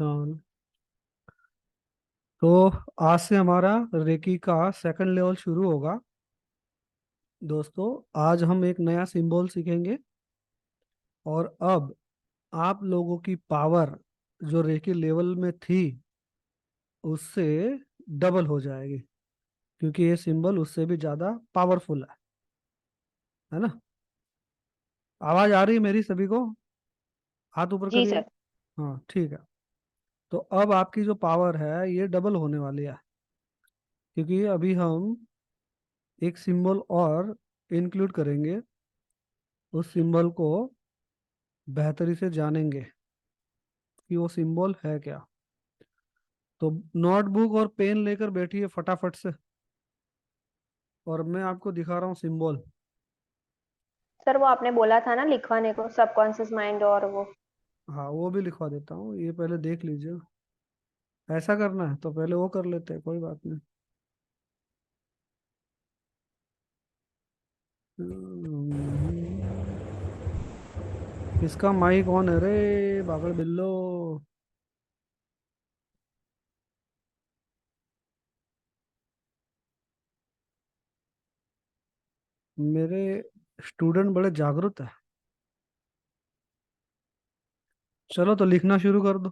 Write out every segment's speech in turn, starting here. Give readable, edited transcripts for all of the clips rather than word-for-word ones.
हाँ, तो आज से हमारा रेकी का सेकंड लेवल शुरू होगा। दोस्तों, आज हम एक नया सिंबल सीखेंगे। और अब आप लोगों की पावर जो रेकी लेवल में थी उससे डबल हो जाएगी, क्योंकि ये सिंबल उससे भी ज्यादा पावरफुल है ना। आवाज आ रही है मेरी सभी को? हाथ ऊपर जी करिए। सर। हाँ, ठीक है। तो अब आपकी जो पावर है ये डबल होने वाली है, क्योंकि अभी हम एक सिंबल और इंक्लूड करेंगे। उस सिंबल को बेहतरी से जानेंगे कि वो सिंबल है क्या। तो नोटबुक और पेन लेकर बैठिए फटाफट से, और मैं आपको दिखा रहा हूँ सिंबल। सर वो आपने बोला था ना लिखवाने को, सबकॉन्शियस माइंड और वो। हाँ, वो भी लिखवा देता हूँ, ये पहले देख लीजिए। ऐसा करना है तो पहले वो कर लेते हैं, कोई बात नहीं। इसका माइक ऑन है रे, पागल बिल्लो। मेरे स्टूडेंट बड़े जागरूक है। चलो तो लिखना शुरू कर दो।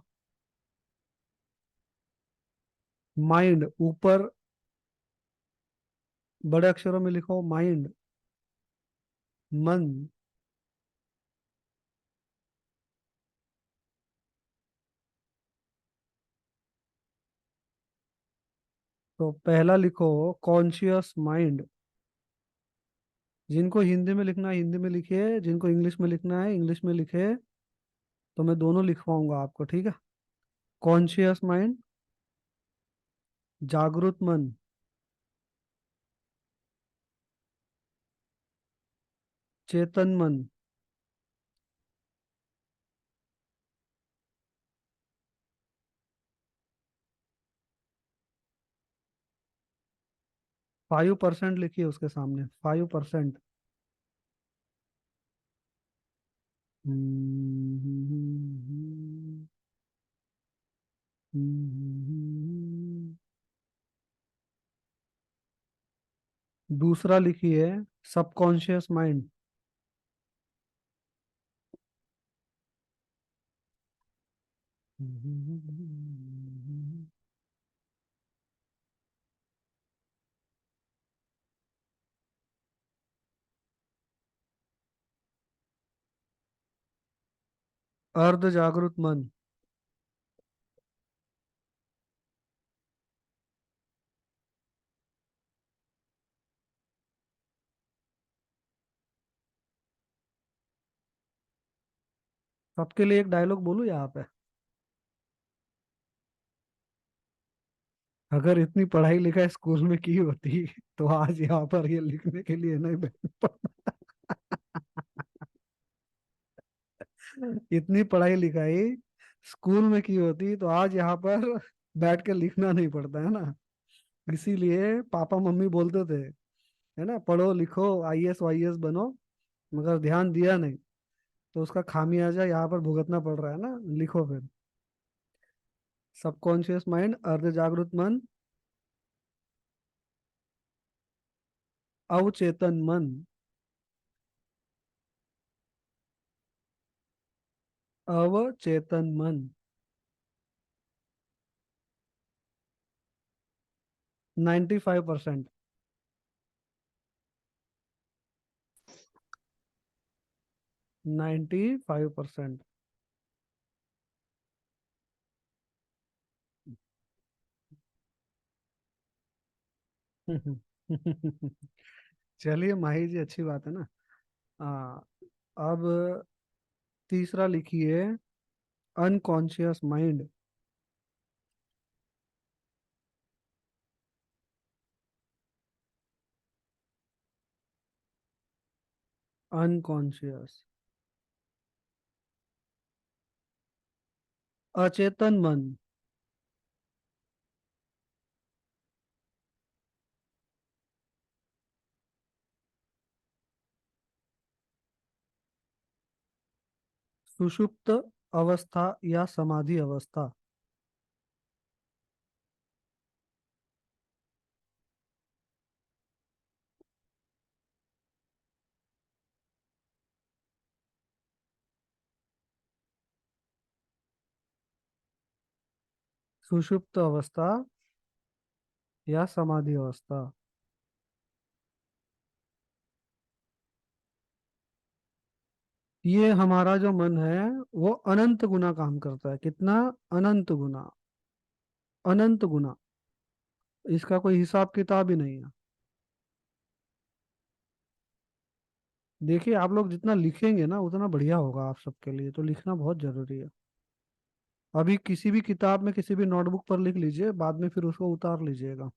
माइंड ऊपर बड़े अक्षरों में लिखो, माइंड। मन। तो पहला लिखो कॉन्शियस माइंड। जिनको हिंदी में लिखना है हिंदी में लिखिए, जिनको इंग्लिश में लिखना है इंग्लिश में लिखे। तो मैं दोनों लिखवाऊंगा आपको, ठीक है। कॉन्शियस माइंड, जागरूक मन, चेतन मन, 5% लिखिए उसके सामने, 5%। दूसरा लिखिए सबकॉन्शियस माइंड। अर्ध जागरूक मन। सबके लिए एक डायलॉग बोलूं यहाँ पे? अगर इतनी पढ़ाई लिखाई स्कूल में की होती तो आज यहाँ पर ये लिखने के लिए नहीं बैठ पाता। इतनी पढ़ाई लिखाई स्कूल में की होती तो आज यहाँ पर बैठ के लिखना नहीं पड़ता है ना। इसीलिए पापा मम्मी बोलते थे, है ना, पढ़ो लिखो आईएएस वाईएएस बनो। मगर ध्यान दिया नहीं, तो उसका खामियाजा यहाँ पर भुगतना पड़ रहा है ना। लिखो फिर। सबकॉन्शियस माइंड, अर्ध जागृत मन, अवचेतन मन, अवचेतन मन। 95%। 95%। चलिए माही जी, अच्छी बात है ना। हाँ, अब तीसरा लिखिए अनकॉन्शियस माइंड। अनकॉन्शियस, अचेतन मन, सुषुप्त अवस्था या समाधि अवस्था। सुषुप्त अवस्था या समाधि अवस्था। ये हमारा जो मन है वो अनंत गुना काम करता है। कितना? अनंत गुना। अनंत गुना। इसका कोई हिसाब किताब ही नहीं है। देखिए, आप लोग जितना लिखेंगे ना उतना बढ़िया होगा आप सबके लिए, तो लिखना बहुत जरूरी है। अभी किसी भी किताब में किसी भी नोटबुक पर लिख लीजिए, बाद में फिर उसको उतार लीजिएगा।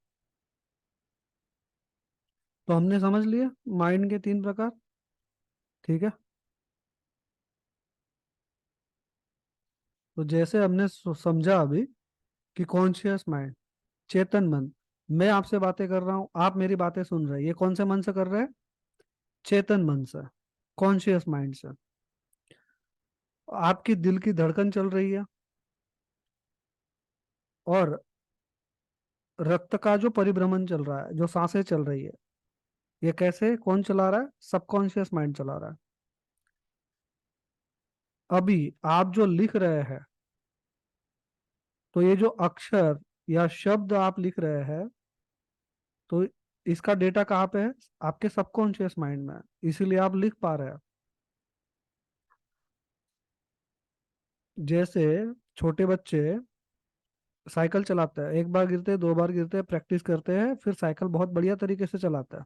तो हमने समझ लिया माइंड के 3 प्रकार। ठीक है। तो जैसे हमने समझा अभी कि कॉन्शियस माइंड, चेतन मन। मैं आपसे बातें कर रहा हूँ, आप मेरी बातें सुन रहे हैं, ये कौन से मन से कर रहे हैं? चेतन मन से, कॉन्शियस माइंड से। आपकी दिल की धड़कन चल रही है, और रक्त का जो परिभ्रमण चल रहा है, जो सांसें चल रही है, ये कैसे, कौन चला रहा है? सबकॉन्शियस माइंड चला रहा है। अभी आप जो लिख रहे हैं, तो ये जो अक्षर या शब्द आप लिख रहे हैं, तो इसका डेटा कहाँ पे है? आपके सबकॉन्शियस माइंड में है। इसीलिए आप लिख पा रहे हैं। जैसे छोटे बच्चे साइकिल चलाते हैं, एक बार गिरते हैं, 2 बार गिरते हैं, प्रैक्टिस करते हैं, फिर साइकिल बहुत बढ़िया तरीके से चलाता है।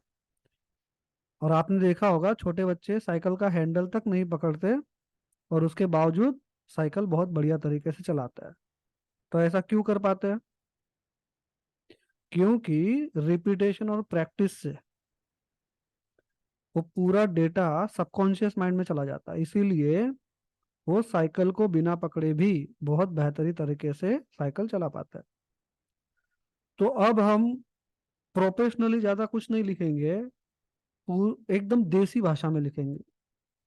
और आपने देखा होगा छोटे बच्चे साइकिल का हैंडल तक नहीं पकड़ते, और उसके बावजूद साइकिल बहुत बढ़िया तरीके से चलाता है। तो ऐसा क्यों कर पाते हैं? क्योंकि रिपीटेशन और प्रैक्टिस से वो पूरा डेटा सबकॉन्शियस माइंड में चला जाता है। इसीलिए वो साइकिल को बिना पकड़े भी बहुत बेहतरी तरीके से साइकिल चला पाता है। तो अब हम प्रोफेशनली ज्यादा कुछ नहीं लिखेंगे, एकदम देसी भाषा में लिखेंगे,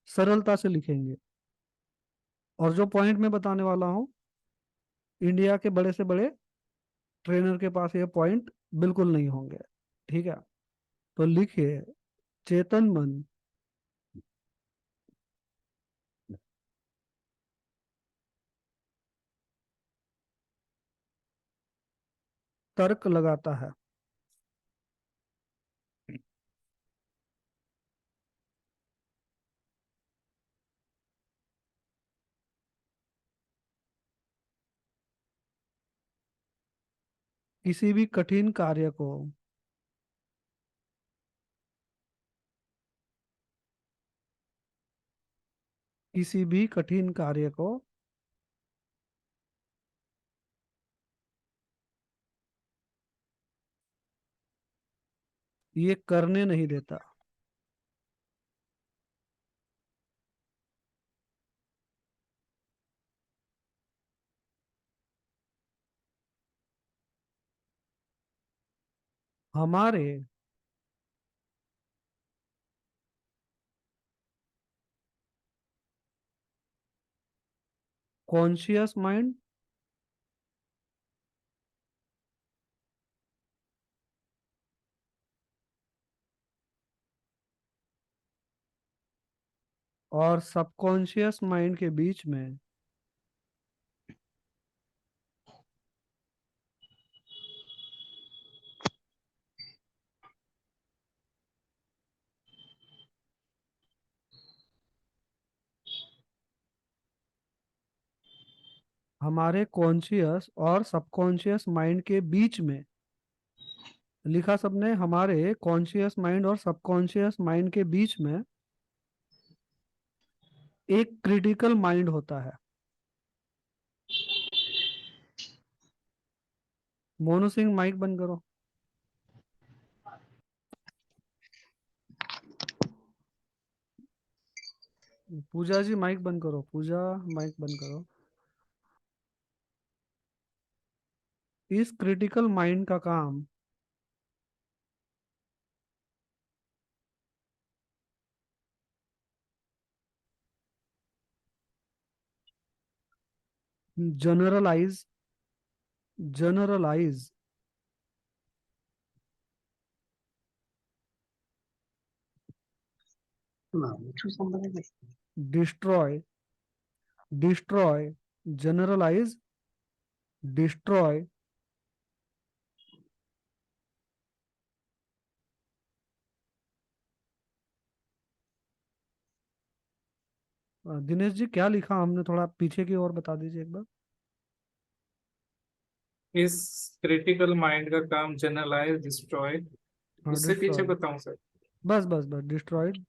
सरलता से लिखेंगे। और जो पॉइंट मैं बताने वाला हूँ, इंडिया के बड़े से बड़े ट्रेनर के पास ये पॉइंट बिल्कुल नहीं होंगे। ठीक है। तो लिखिए, चेतन मन तर्क लगाता है, किसी भी कठिन कार्य को किसी भी कठिन कार्य को ये करने नहीं देता। हमारे कॉन्शियस माइंड और सबकॉन्शियस माइंड के बीच में हमारे कॉन्शियस और सबकॉन्शियस माइंड के बीच में, लिखा सबने, हमारे कॉन्शियस माइंड और सबकॉन्शियस माइंड के बीच में एक क्रिटिकल माइंड होता है। मोनू सिंह, माइक बंद करो। पूजा जी, माइक बंद करो। पूजा, माइक बंद करो। इस क्रिटिकल माइंड का काम generalise generalise destroy destroy, generalise destroy, Dinesh ji क्या लिखा हमने, थोड़ा पीछे की ओर बता दीजिए एक बार। इस क्रिटिकल माइंड का काम जनरलाइज डिस्ट्रॉय। हाँ उससे पीछे डिस्ट्रॉय, बताऊं सर? बस बस बस डिस्ट्रॉयड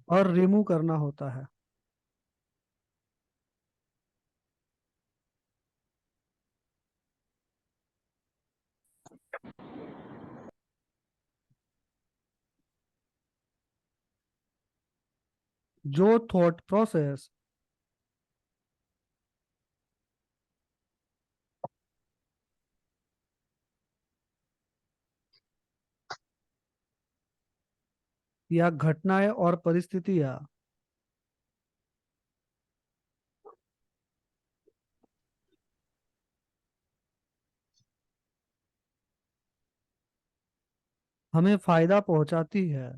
और रिमूव करना होता है। जो थॉट प्रोसेस या घटनाएं और परिस्थितियां हमें फायदा पहुंचाती है,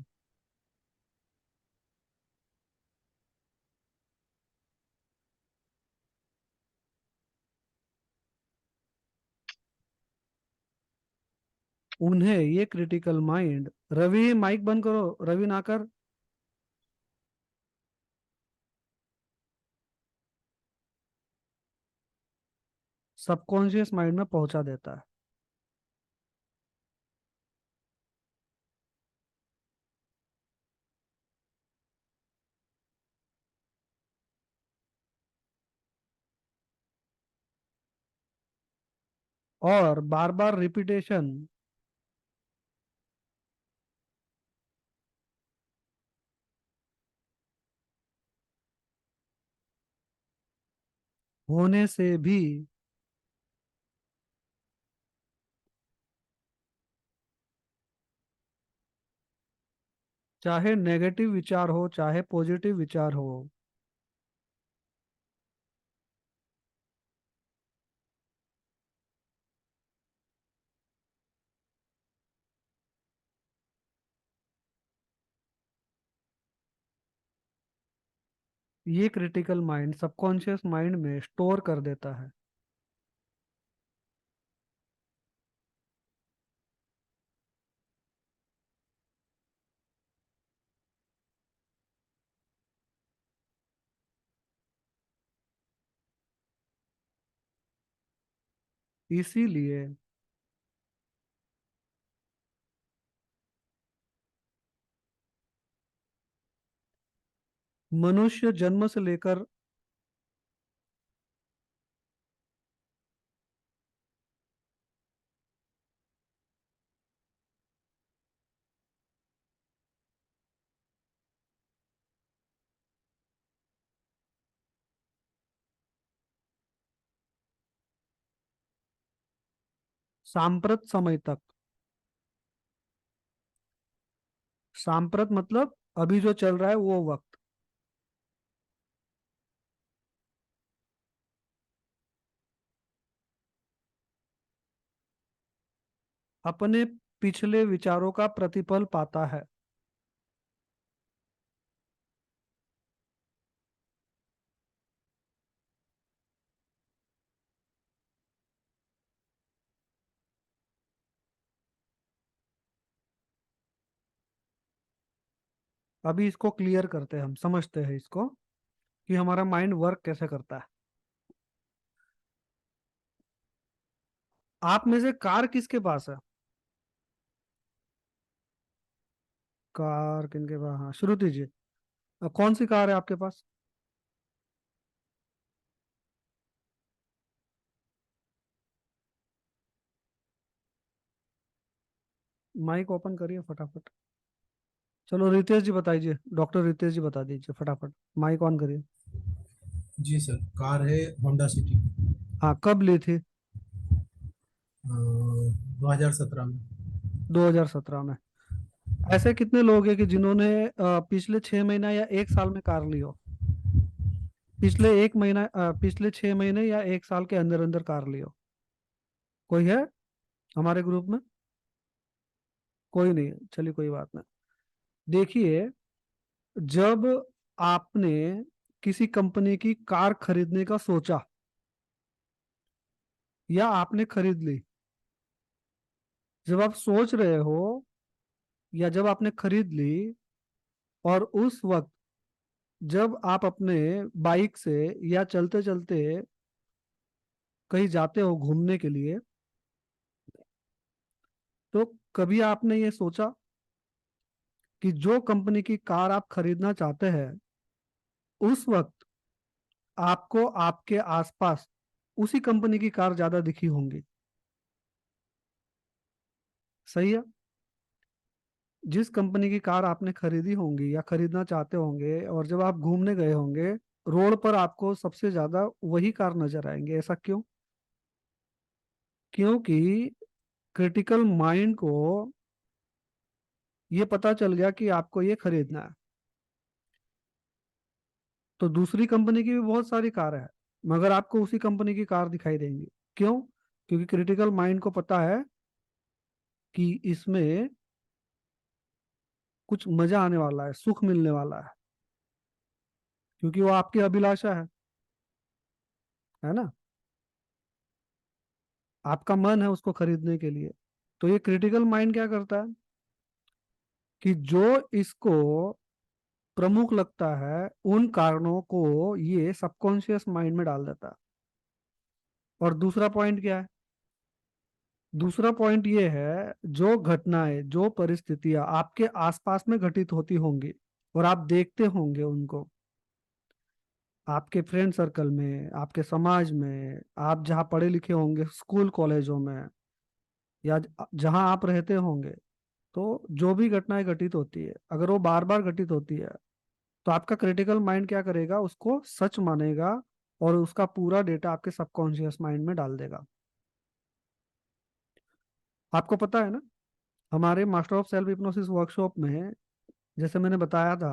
उन्हें ये क्रिटिकल माइंड। रवि माइक बंद करो, रवि नाकर। सबकॉन्शियस माइंड में पहुंचा देता है। और बार बार रिपीटेशन होने से भी चाहे नेगेटिव विचार हो चाहे पॉजिटिव विचार हो, ये क्रिटिकल माइंड सबकॉन्शियस माइंड में स्टोर कर देता है। इसीलिए मनुष्य जन्म से लेकर सांप्रत समय तक, सांप्रत मतलब अभी जो चल रहा है वो वक्त, अपने पिछले विचारों का प्रतिफल पाता है। अभी इसको क्लियर करते हैं, हम समझते हैं इसको कि हमारा माइंड वर्क कैसे करता है। आप में से कार किसके पास है? कार किनके पास? हाँ शुरू कीजिए। कौन सी कार है आपके पास? माइक ओपन करिए फटाफट। चलो रितेश जी बताइए, डॉक्टर रितेश जी बता दीजिए फटाफट, माइक ऑन करिए। जी सर, कार है होंडा सिटी। हाँ कब ली थी? 2017 में। 2017 में। ऐसे कितने लोग हैं कि जिन्होंने पिछले 6 महीना या एक साल में कार ली हो? पिछले एक महीना पिछले 6 महीने या एक साल के अंदर अंदर कार ली हो? कोई है हमारे ग्रुप में? कोई नहीं है, चलिए कोई बात नहीं। देखिए, जब आपने किसी कंपनी की कार खरीदने का सोचा या आपने खरीद ली? जब आप सोच रहे हो या जब आपने खरीद ली, और उस वक्त जब आप अपने बाइक से या चलते चलते कहीं जाते हो घूमने के लिए, तो कभी आपने ये सोचा कि जो कंपनी की कार आप खरीदना चाहते हैं उस वक्त आपको आपके आसपास उसी कंपनी की कार ज्यादा दिखी होंगी? सही है। जिस कंपनी की कार आपने खरीदी होंगी या खरीदना चाहते होंगे, और जब आप घूमने गए होंगे, रोड पर आपको सबसे ज्यादा वही कार नजर आएंगे। ऐसा क्यों? क्योंकि क्रिटिकल माइंड को ये पता चल गया कि आपको ये खरीदना है। तो दूसरी कंपनी की भी बहुत सारी कार है, मगर आपको उसी कंपनी की कार दिखाई देंगी। क्यों? क्योंकि क्रिटिकल माइंड को पता है कि इसमें कुछ मजा आने वाला है, सुख मिलने वाला है, क्योंकि वो आपकी अभिलाषा है ना। आपका मन है उसको खरीदने के लिए। तो ये क्रिटिकल माइंड क्या करता है कि जो इसको प्रमुख लगता है उन कारणों को ये सबकॉन्शियस माइंड में डाल देता है। और दूसरा पॉइंट क्या है? दूसरा पॉइंट ये है, जो घटनाएं, जो परिस्थितियां आपके आसपास में घटित होती होंगी और आप देखते होंगे उनको, आपके फ्रेंड सर्कल में, आपके समाज में, आप जहाँ पढ़े लिखे होंगे स्कूल कॉलेजों में, या जहाँ आप रहते होंगे, तो जो भी घटनाएं घटित होती है अगर वो बार बार घटित होती है तो आपका क्रिटिकल माइंड क्या करेगा, उसको सच मानेगा और उसका पूरा डेटा आपके सबकॉन्शियस माइंड में डाल देगा। आपको पता है ना, हमारे master of self hypnosis workshop में जैसे मैंने बताया था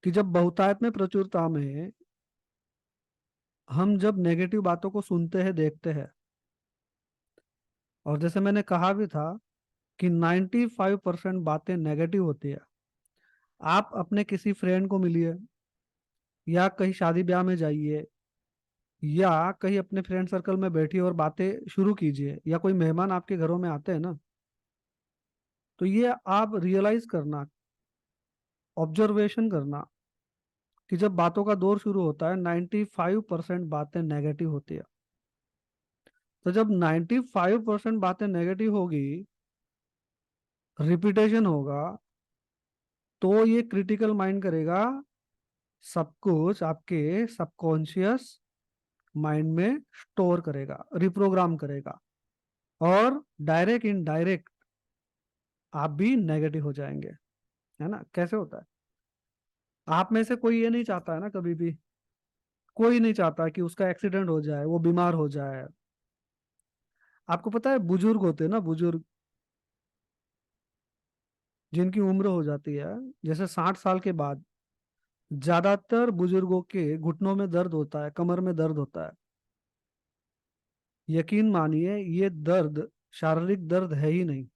कि जब बहुतायत में प्रचुरता में हम जब नेगेटिव बातों को सुनते हैं, देखते हैं, और जैसे मैंने कहा भी था कि 95% बातें नेगेटिव होती है। आप अपने किसी फ्रेंड को मिलिए, या कहीं शादी ब्याह में जाइए, या कहीं अपने फ्रेंड सर्कल में बैठिए और बातें शुरू कीजिए, या कोई मेहमान आपके घरों में आते हैं ना, तो ये आप रियलाइज करना, ऑब्जर्वेशन करना कि जब बातों का दौर शुरू होता है 95% बातें नेगेटिव होती है। तो जब 95% बातें नेगेटिव होगी, रिपीटेशन होगा, तो ये क्रिटिकल माइंड करेगा, सब कुछ आपके सबकॉन्शियस माइंड में स्टोर करेगा, रिप्रोग्राम करेगा, और डायरेक्ट इनडायरेक्ट आप भी नेगेटिव हो जाएंगे। है ना? कैसे होता है? आप में से कोई ये नहीं चाहता है ना, कभी भी कोई नहीं चाहता कि उसका एक्सीडेंट हो जाए, वो बीमार हो जाए। आपको पता है, बुजुर्ग होते हैं ना, बुजुर्ग जिनकी उम्र हो जाती है जैसे 60 साल के बाद, ज्यादातर बुजुर्गों के घुटनों में दर्द होता है, कमर में दर्द होता है। यकीन मानिए, ये दर्द शारीरिक दर्द है ही नहीं।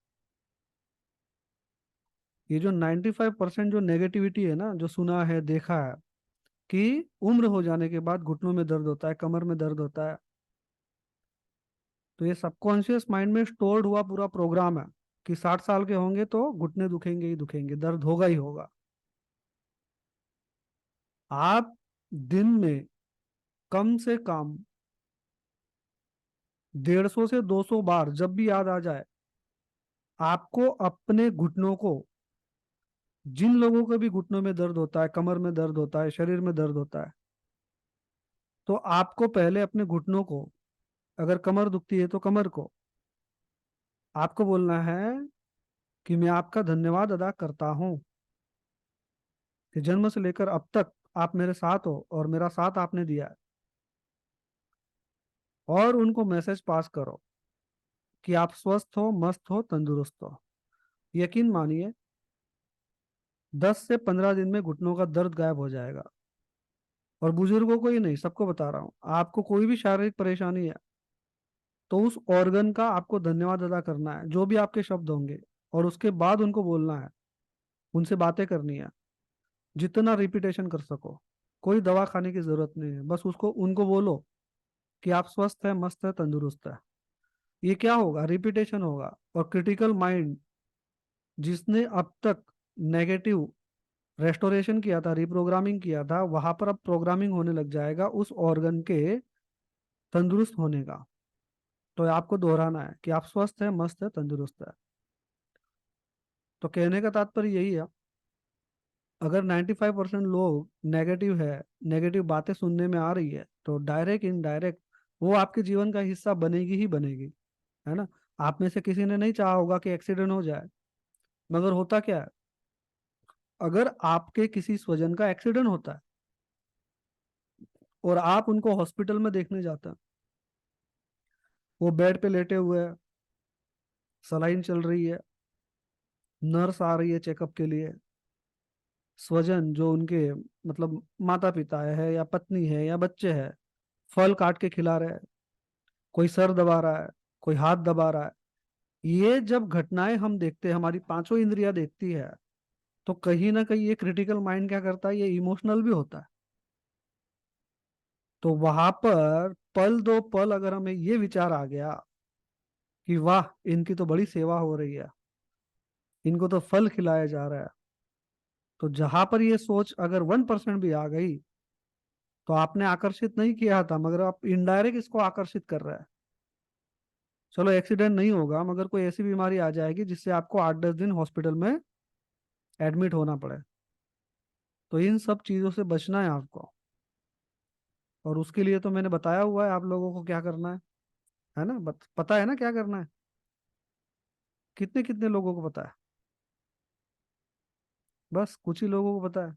ये जो 95% जो नेगेटिविटी है ना, जो सुना है, देखा है कि उम्र हो जाने के बाद घुटनों में दर्द होता है, कमर में दर्द होता है, तो ये सबकॉन्शियस माइंड में स्टोर्ड हुआ पूरा प्रोग्राम है कि 60 साल के होंगे तो घुटने दुखेंगे ही दुखेंगे, दर्द होगा ही होगा। आप दिन में कम से कम 150 से 200 बार जब भी याद आ जाए, आपको अपने घुटनों को, जिन लोगों को भी घुटनों में दर्द होता है, कमर में दर्द होता है, शरीर में दर्द होता है, तो आपको पहले अपने घुटनों को, अगर कमर दुखती है तो कमर को, आपको बोलना है कि मैं आपका धन्यवाद अदा करता हूं कि जन्म से लेकर अब तक आप मेरे साथ हो और मेरा साथ आपने दिया है। और उनको मैसेज पास करो कि आप स्वस्थ हो, मस्त हो, तंदुरुस्त हो। यकीन मानिए, 10 से 15 दिन में घुटनों का दर्द गायब हो जाएगा। और बुजुर्गों को ही नहीं, सबको बता रहा हूँ, आपको कोई भी शारीरिक परेशानी है तो उस ऑर्गन का आपको धन्यवाद अदा करना है, जो भी आपके शब्द होंगे, और उसके बाद उनको बोलना है, उनसे बातें करनी है जितना रिपीटेशन कर सको। कोई दवा खाने की जरूरत नहीं है, बस उसको उनको बोलो कि आप स्वस्थ है, मस्त है, तंदुरुस्त है। ये क्या होगा, रिपीटेशन होगा। और क्रिटिकल माइंड जिसने अब तक नेगेटिव रेस्टोरेशन किया था, रिप्रोग्रामिंग किया था, वहां पर अब प्रोग्रामिंग होने लग जाएगा उस ऑर्गन के तंदुरुस्त होने का। तो आपको दोहराना है कि आप स्वस्थ है, मस्त है, तंदुरुस्त है। तो कहने का तात्पर्य यही है, अगर 95% लोग नेगेटिव है, नेगेटिव बातें सुनने में आ रही है, तो डायरेक्ट इनडायरेक्ट वो आपके जीवन का हिस्सा बनेगी ही बनेगी, है ना। आप में से किसी ने नहीं चाहा होगा कि एक्सीडेंट हो जाए, मगर होता क्या है, अगर आपके किसी स्वजन का एक्सीडेंट होता है और आप उनको हॉस्पिटल में देखने जाते हैं, वो बेड पे लेटे हुए हैं, सलाइन चल रही है, नर्स आ रही है चेकअप के लिए, स्वजन जो उनके मतलब माता पिता है या पत्नी है या बच्चे हैं, फल काट के खिला रहे हैं, कोई सर दबा रहा है, कोई हाथ दबा रहा है, ये जब घटनाएं हम देखते हैं, हमारी पांचों इंद्रियां देखती है, तो कहीं ना कहीं ये क्रिटिकल माइंड क्या करता है, ये इमोशनल भी होता है। तो वहां पर पल दो पल अगर हमें ये विचार आ गया कि वाह, इनकी तो बड़ी सेवा हो रही है, इनको तो फल खिलाया जा रहा है, तो जहां पर ये सोच अगर 1% भी आ गई, तो आपने आकर्षित नहीं किया था, मगर आप इनडायरेक्ट इसको आकर्षित कर रहे हैं। चलो एक्सीडेंट नहीं होगा, मगर कोई ऐसी बीमारी आ जाएगी जिससे आपको 8-10 दिन हॉस्पिटल में एडमिट होना पड़े। तो इन सब चीजों से बचना है आपको, और उसके लिए तो मैंने बताया हुआ है आप लोगों को क्या करना है ना। पता है ना क्या करना है, कितने कितने लोगों को पता है? बस कुछ ही लोगों को पता है।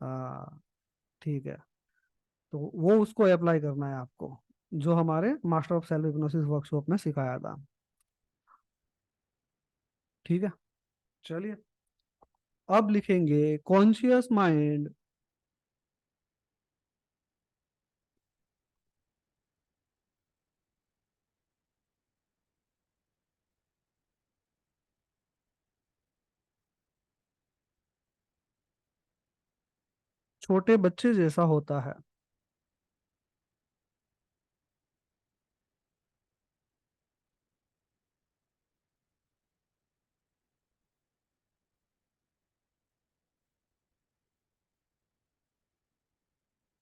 हाँ, ठीक है। तो वो उसको अप्लाई करना है आपको, जो हमारे master of self hypnosis workshop में सिखाया था। ठीक है, चलिए अब लिखेंगे कॉन्शियस माइंड छोटे बच्चे जैसा होता है।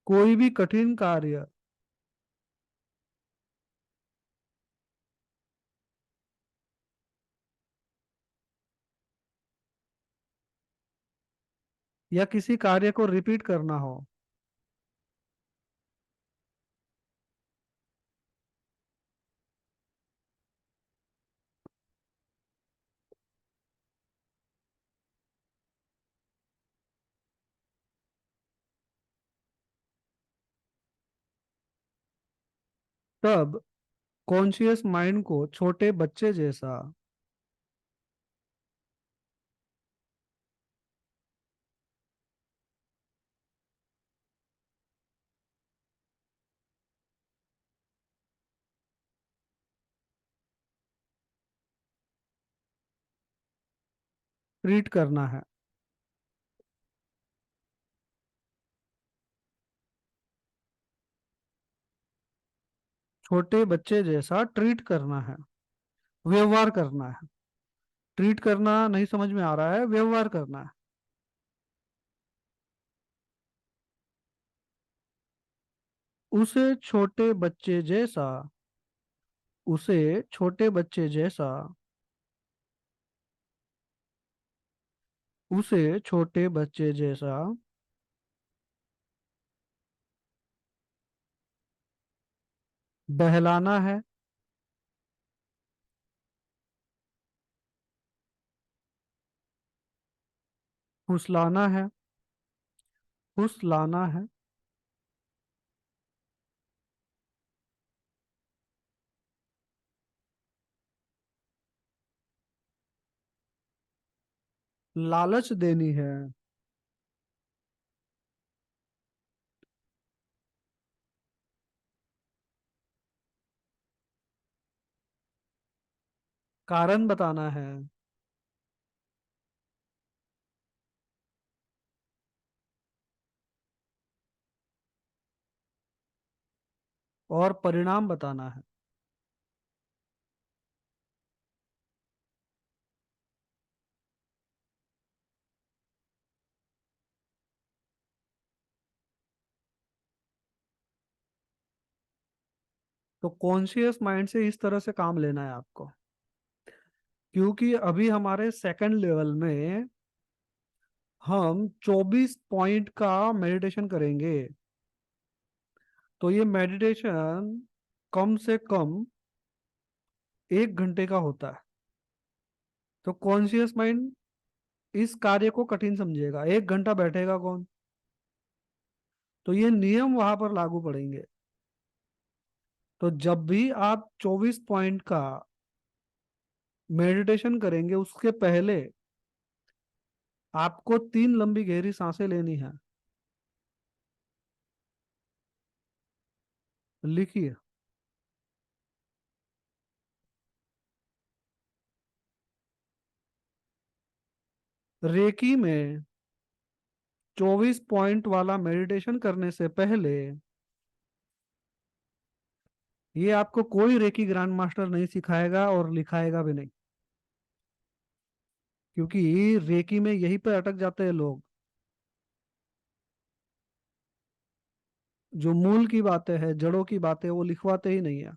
कोई भी कठिन कार्य या किसी कार्य को रिपीट करना हो, तब कॉन्शियस माइंड को छोटे बच्चे जैसा ट्रीट करना है। छोटे बच्चे जैसा ट्रीट करना है, व्यवहार करना है। ट्रीट करना नहीं समझ में आ रहा है, व्यवहार करना है। उसे छोटे बच्चे जैसा, उसे छोटे बच्चे जैसा, उसे छोटे बच्चे जैसा बहलाना है, फुसलाना है, फुसलाना है, लालच देनी है, कारण बताना है, और परिणाम बताना है। तो कॉन्शियस माइंड से इस तरह से काम लेना है आपको, क्योंकि अभी हमारे सेकंड लेवल में हम 24 पॉइंट का मेडिटेशन करेंगे। तो ये मेडिटेशन कम से कम 1 घंटे का होता है। तो कॉन्शियस माइंड इस कार्य को कठिन समझेगा, 1 घंटा बैठेगा कौन। तो ये नियम वहां पर लागू पड़ेंगे। तो जब भी आप 24 पॉइंट का मेडिटेशन करेंगे, उसके पहले आपको 3 लंबी गहरी सांसें लेनी है। लिखिए। रेकी में 24 पॉइंट वाला मेडिटेशन करने से पहले, ये आपको कोई रेकी ग्रैंड मास्टर नहीं सिखाएगा और लिखाएगा भी नहीं, क्योंकि रेकी में यहीं पे अटक जाते हैं लोग। जो मूल की बातें हैं, जड़ों की बातें, वो लिखवाते ही नहीं है।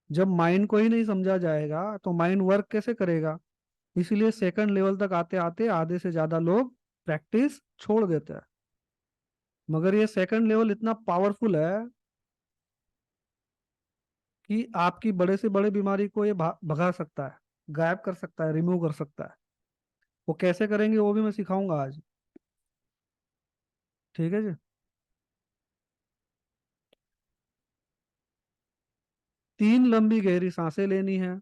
जब माइंड को ही नहीं समझा जाएगा तो माइंड वर्क कैसे करेगा। इसीलिए सेकंड लेवल तक आते आते आधे से ज्यादा लोग प्रैक्टिस छोड़ देते हैं। मगर ये सेकंड लेवल इतना पावरफुल है कि आपकी बड़े से बड़े बीमारी को ये भगा सकता है, गायब कर सकता है, रिमूव कर सकता है। वो कैसे करेंगे वो भी मैं सिखाऊंगा आज। ठीक है जी। 3 लंबी गहरी सांसें लेनी है।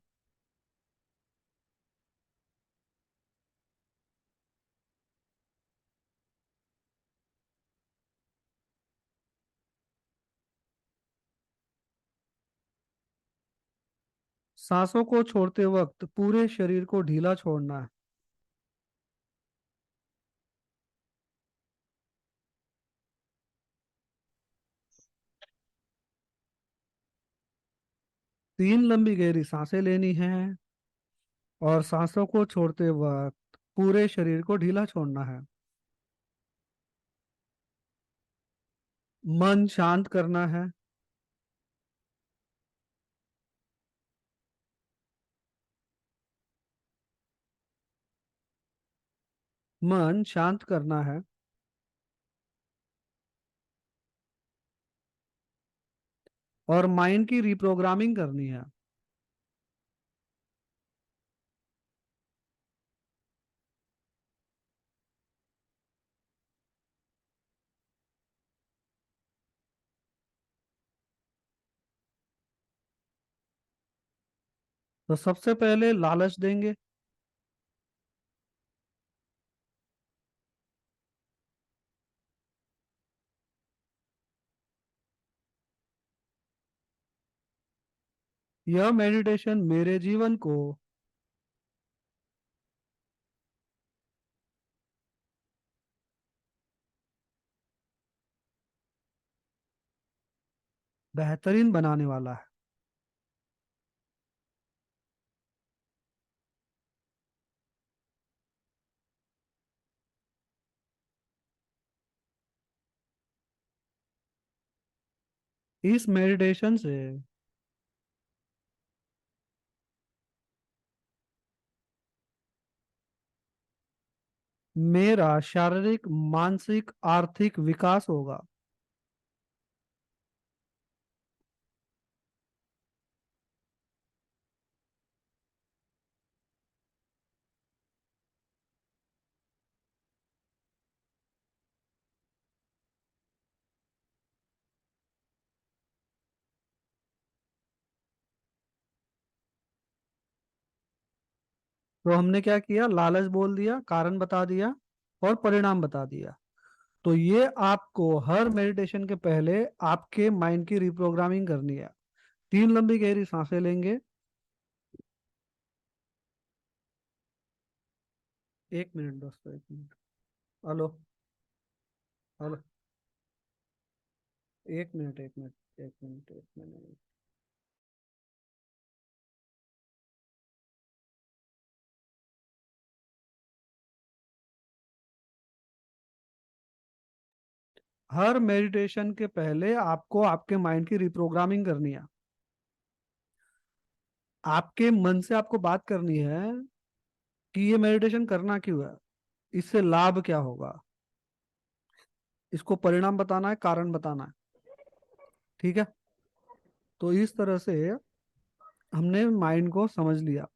सांसों को छोड़ते वक्त पूरे शरीर को ढीला छोड़ना है। तीन लंबी गहरी सांसें लेनी है और सांसों को छोड़ते वक्त पूरे शरीर को ढीला छोड़ना है। मन शांत करना है। मन शांत करना है। और माइंड की रिप्रोग्रामिंग करनी है। तो सबसे पहले लालच देंगे। यह मेडिटेशन मेरे जीवन को बेहतरीन बनाने वाला है। इस मेडिटेशन से मेरा शारीरिक, मानसिक, आर्थिक विकास होगा। तो हमने क्या किया, लालच बोल दिया, कारण बता दिया और परिणाम बता दिया। तो ये आपको हर मेडिटेशन के पहले आपके माइंड की रिप्रोग्रामिंग करनी है। 3 लंबी गहरी सांसें लेंगे। 1 मिनट दोस्तों, 1 minute. Hello. Hello. 1 minute, 1 minute. एक मिनट, एक मिनट। हर मेडिटेशन के पहले आपको आपके माइंड की रिप्रोग्रामिंग करनी है। आपके मन से आपको बात करनी है कि ये मेडिटेशन करना क्यों है, इससे लाभ क्या होगा। इसको परिणाम बताना है, कारण बताना है। ठीक है। तो इस तरह से हमने माइंड को समझ लिया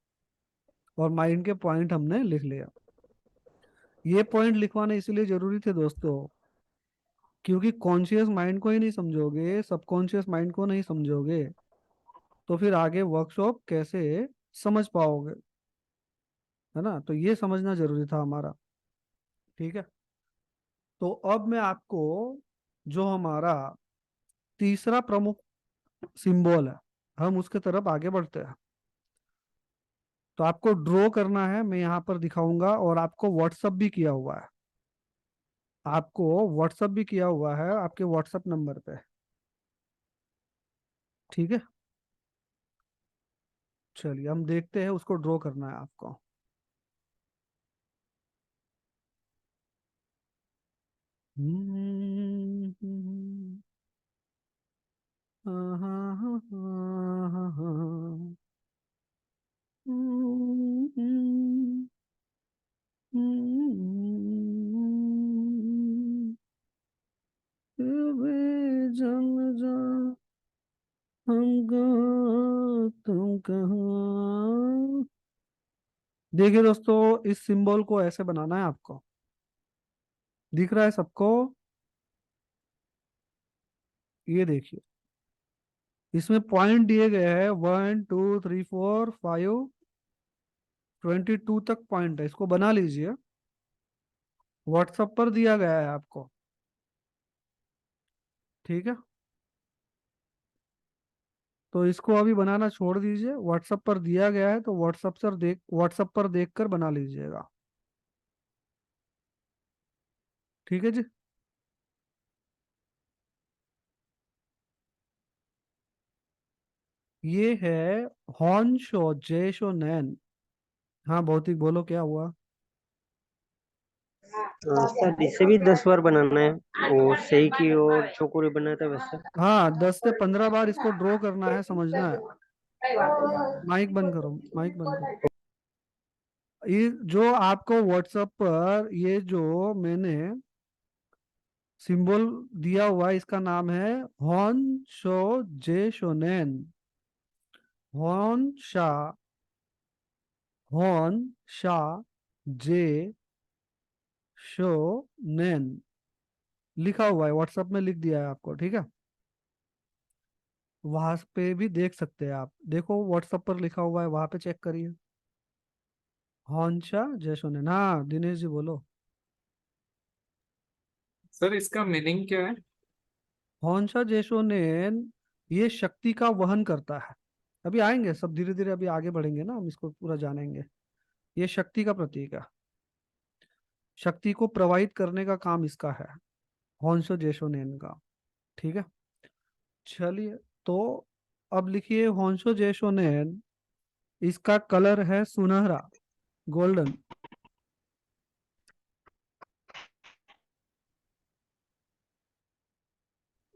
और माइंड के पॉइंट हमने लिख लिया। ये पॉइंट लिखवाने इसलिए जरूरी थे दोस्तों, क्योंकि कॉन्शियस माइंड को ही नहीं समझोगे, सबकॉन्शियस माइंड को नहीं समझोगे, तो फिर आगे वर्कशॉप कैसे समझ पाओगे। है ना, तो ये समझना जरूरी था हमारा। ठीक है। तो अब मैं आपको जो हमारा तीसरा प्रमुख सिंबल है, हम उसके तरफ आगे बढ़ते हैं। तो आपको ड्रॉ करना है, मैं यहाँ पर दिखाऊंगा, और आपको व्हाट्सअप भी किया हुआ है। आपको व्हाट्सअप भी किया हुआ है आपके व्हाट्सअप नंबर पे। ठीक है। चलिए हम देखते हैं, उसको ड्रॉ करना है आपको। जन जा हम कहाँ तुम कहाँ। देखिए दोस्तों, इस सिंबल को ऐसे बनाना है आपको। दिख रहा है सबको? ये देखिए, इसमें पॉइंट दिए गए हैं 1 2 3 4 5, 22 तक पॉइंट है। इसको बना लीजिए, व्हाट्सएप पर दिया गया है आपको। ठीक है। तो इसको अभी बनाना छोड़ दीजिए, व्हाट्सएप पर दिया गया है, तो व्हाट्सएप पर देखकर बना लीजिएगा। ठीक है जी। ये है हॉन शो जे शो नैन। हाँ भौतिक, बोलो क्या हुआ। सर इसे भी 10 बार बनाना है, वो सही की और चौकोरी बनाया था वैसे। हाँ, 10 से 15 बार इसको ड्रॉ करना है, समझना है। माइक बंद करो, माइक बंद करो। ये जो आपको व्हाट्सएप पर ये जो मैंने सिंबल दिया हुआ है, इसका नाम है हॉन शो जे शोनेन। हॉन शा, हॉन शा जे शो नैन लिखा हुआ है, व्हाट्सएप में लिख दिया है आपको। ठीक है। वहां पे भी देख सकते हैं आप, देखो व्हाट्सएप पर लिखा हुआ है, वहां पे चेक करिए। हॉन्शा जयसोनेन। हाँ दिनेश जी बोलो। सर इसका मीनिंग क्या है? हॉन्शा जयसोनेन ये शक्ति का वहन करता है। अभी आएंगे सब, धीरे धीरे अभी आगे बढ़ेंगे ना, हम इसको पूरा जानेंगे। ये शक्ति का प्रतीक है, शक्ति को प्रवाहित करने का काम इसका है, हॉन्शो जयसोनेन का। ठीक है। चलिए, तो अब लिखिए हॉन्शो जयसोनेन, इसका कलर है सुनहरा, गोल्डन।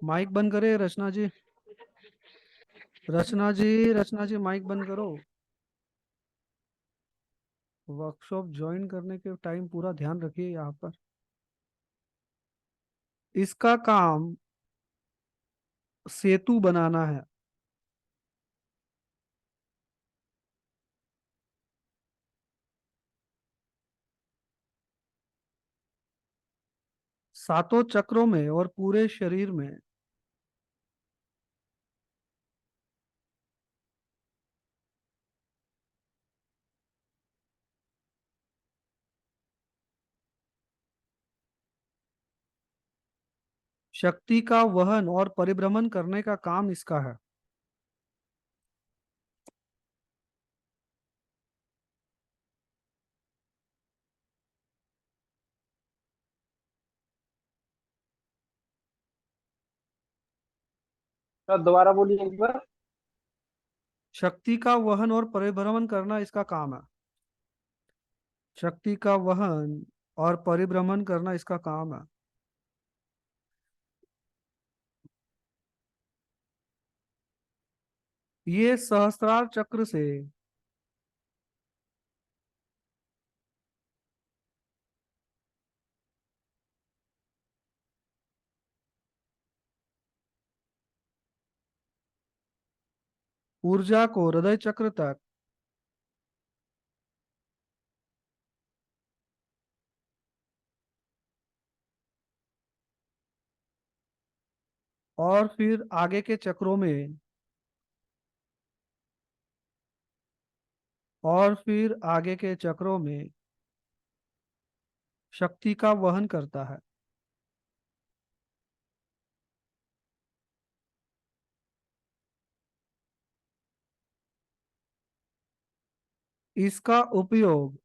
माइक बंद करे रचना जी, रचना जी, रचना जी माइक बंद करो। वर्कशॉप ज्वाइन करने के टाइम पूरा ध्यान रखिए यहाँ पर। इसका काम सेतु बनाना है। सातों चक्रों में और पूरे शरीर में शक्ति का वहन और परिभ्रमण करने का काम इसका है। दोबारा बोलिए एक बार। शक्ति का वहन और परिभ्रमण करना इसका काम है। शक्ति का वहन और परिभ्रमण करना इसका काम है। ये सहस्त्रार चक्र से ऊर्जा को हृदय चक्र तक और फिर आगे के चक्रों में और फिर आगे के चक्रों में शक्ति का वहन करता है। इसका उपयोग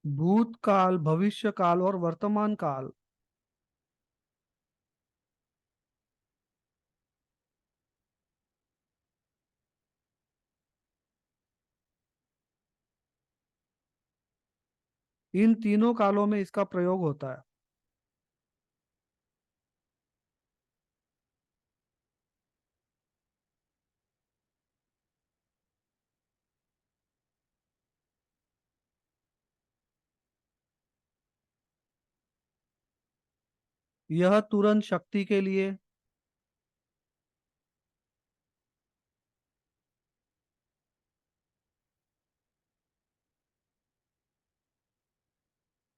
भूतकाल, भविष्य काल और वर्तमान काल इन तीनों कालों में इसका प्रयोग होता है। यह तुरंत शक्ति के लिए,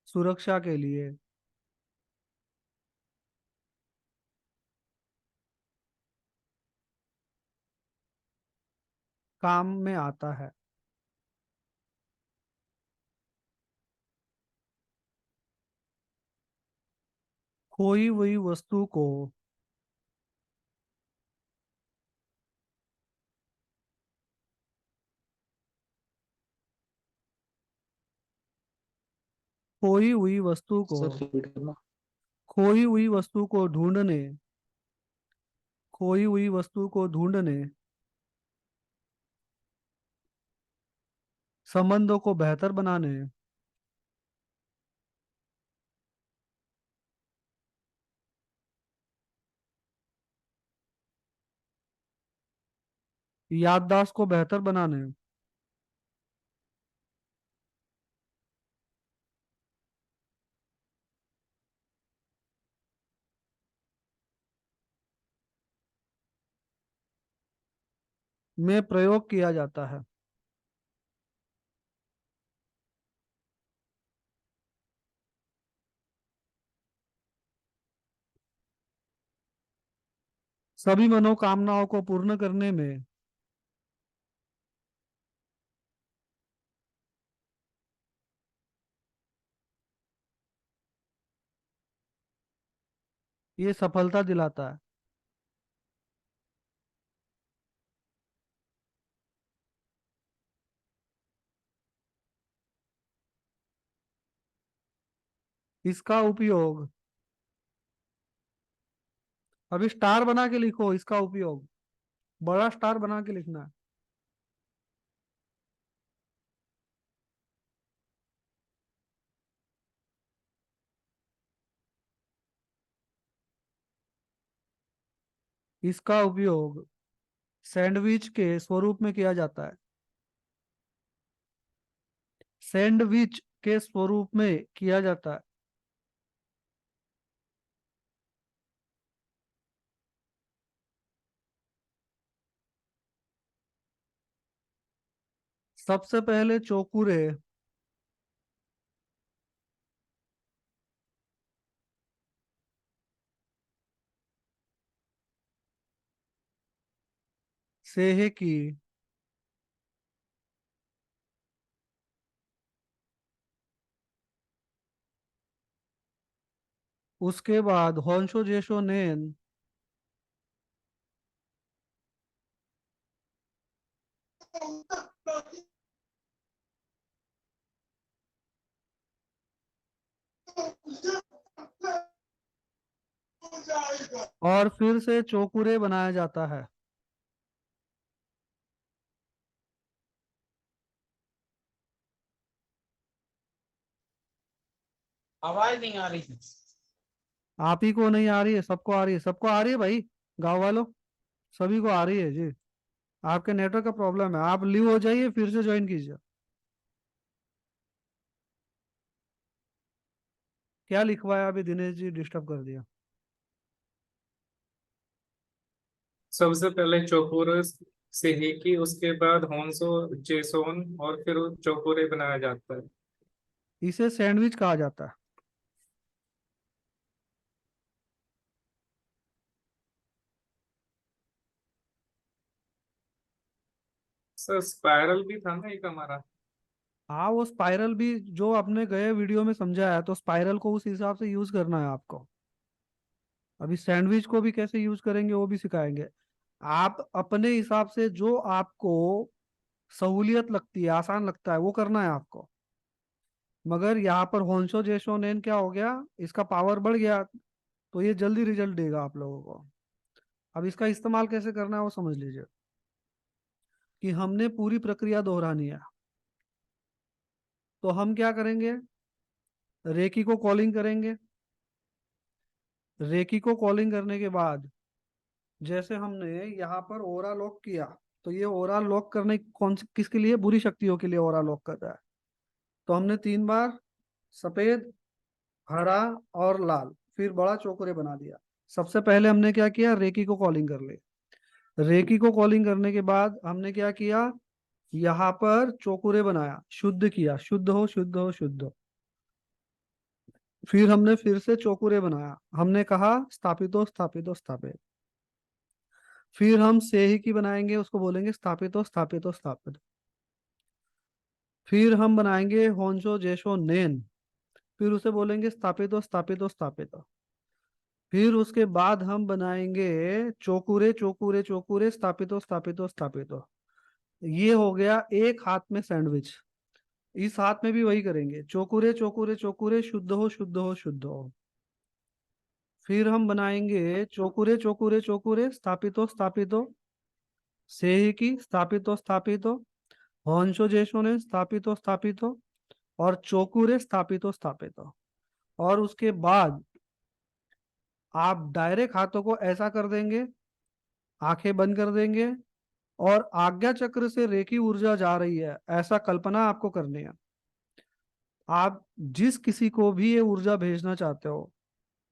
सुरक्षा के लिए, काम में आता है। खोई हुई वस्तु को खोई हुई वस्तु को सर रिपीट करना। खोई हुई वस्तु को ढूंढने खोई हुई वस्तु को ढूंढने, संबंधों को बेहतर बनाने, याददाश्त को बेहतर बनाने, में प्रयोग किया जाता है। सभी मनोकामनाओं को पूर्ण करने में ये सफलता दिलाता है। इसका उपयोग, अभी स्टार बना के लिखो, इसका उपयोग बड़ा स्टार बना के लिखना है। इसका उपयोग सैंडविच के स्वरूप में किया जाता है। सैंडविच के स्वरूप में किया जाता है। सबसे पहले चौकुरे सेहे की, उसके बाद होंशो जेशो नेन, और फिर से चौकुरे बनाया जाता है। आवाज नहीं आ रही थी। आप ही को नहीं आ रही है, सबको आ रही है, सबको आ रही है भाई, गाँव वालों, सभी को आ रही है जी। आपके नेटवर्क का प्रॉब्लम है, आप लीव हो जाइए, फिर से ज्वाइन कीजिए। क्या लिखवाया अभी दिनेश जी, डिस्टर्ब कर दिया। सबसे पहले चौपूरे सेहिकी, उसके बाद होन्सो जेसोन, और फिर चौपूरे बनाया जाता है। इसे सैंडविच कहा जाता है। सर स्पाइरल भी था ना एक हमारा। हाँ, वो स्पाइरल भी जो आपने गए वीडियो में समझा है, तो स्पाइरल को उस हिसाब से यूज करना है आपको। अभी सैंडविच को भी कैसे यूज करेंगे वो भी सिखाएंगे। आप अपने हिसाब से जो आपको सहूलियत लगती है, आसान लगता है, वो करना है आपको। मगर यहाँ पर होंशो जेशोनेन क्या हो गया, इसका पावर बढ़ गया, तो ये जल्दी रिजल्ट देगा आप लोगों को। अब इसका इस्तेमाल कैसे करना है वो समझ लीजिए, कि हमने पूरी प्रक्रिया दोहरानी है। तो हम क्या करेंगे, रेकी को कॉलिंग करेंगे। रेकी को कॉलिंग करने के बाद, जैसे हमने यहाँ पर ओरा लॉक किया, तो ये ओरा लॉक करने कौन सी किसके लिए, बुरी शक्तियों के लिए ओरा लॉक कर रहा है। तो हमने 3 बार सफेद, हरा और लाल, फिर बड़ा चौकोरे बना दिया। सबसे पहले हमने क्या किया, रेकी को कॉलिंग कर ले। रेकी को कॉलिंग करने के बाद हमने क्या किया, यहाँ पर चौकुरे बनाया, शुद्ध किया, शुद्ध हो शुद्ध हो शुद्ध हो। फिर हमने फिर से चौकुरे बनाया, हमने कहा स्थापित हो स्थापित हो स्थापित। फिर हम सेही की बनाएंगे, उसको बोलेंगे स्थापित हो स्थापित हो स्थापित हो। फिर हम बनाएंगे होंशो जेशो नेन, फिर उसे बोलेंगे स्थापित हो स्थापित हो स्थापित हो। फिर उसके बाद हम बनाएंगे चौकुरे चौकुरे चौकुरे, स्थापित हो स्थापित हो स्थापित हो। ये हो गया एक हाथ में सैंडविच। इस हाथ में भी वही करेंगे, चौकुरे चौकुरे चौकुरे, शुद्ध हो शुद्ध हो शुद्ध हो। फिर हम बनाएंगे चौकुरे चौकुरे चौकुरे, स्थापित हो सेही की, स्थापित हो होंशो जेशो ने, स्थापित हो और चौकुरे स्थापित हो। और उसके बाद आप डायरेक्ट हाथों को ऐसा कर देंगे, आंखें बंद कर देंगे, और आज्ञा चक्र से रेकी ऊर्जा जा रही है, ऐसा कल्पना आपको करनी है। आप जिस किसी को भी ये ऊर्जा भेजना चाहते हो,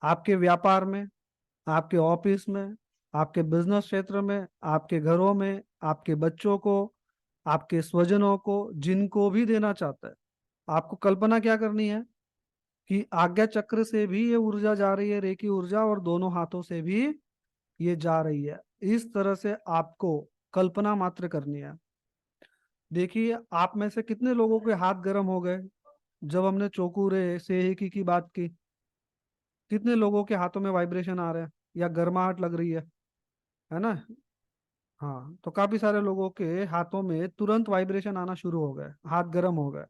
आपके व्यापार में, आपके ऑफिस में, आपके बिजनेस क्षेत्र में, आपके घरों में, आपके बच्चों को, आपके स्वजनों को, जिनको भी देना चाहते हैं, आपको कल्पना क्या करनी है, कि आज्ञा चक्र से भी ये ऊर्जा जा रही है, रेकी ऊर्जा, और दोनों हाथों से भी ये जा रही है। इस तरह से आपको कल्पना मात्र करनी है। देखिए, आप में से कितने लोगों के हाथ गर्म हो गए जब हमने चोकुरे सेहेकी की बात की। कितने लोगों के हाथों में वाइब्रेशन आ रहे हैं या गर्माहट लग रही है ना। हाँ, तो काफी सारे लोगों के हाथों में तुरंत वाइब्रेशन आना शुरू हो गए, हाथ गर्म हो गए।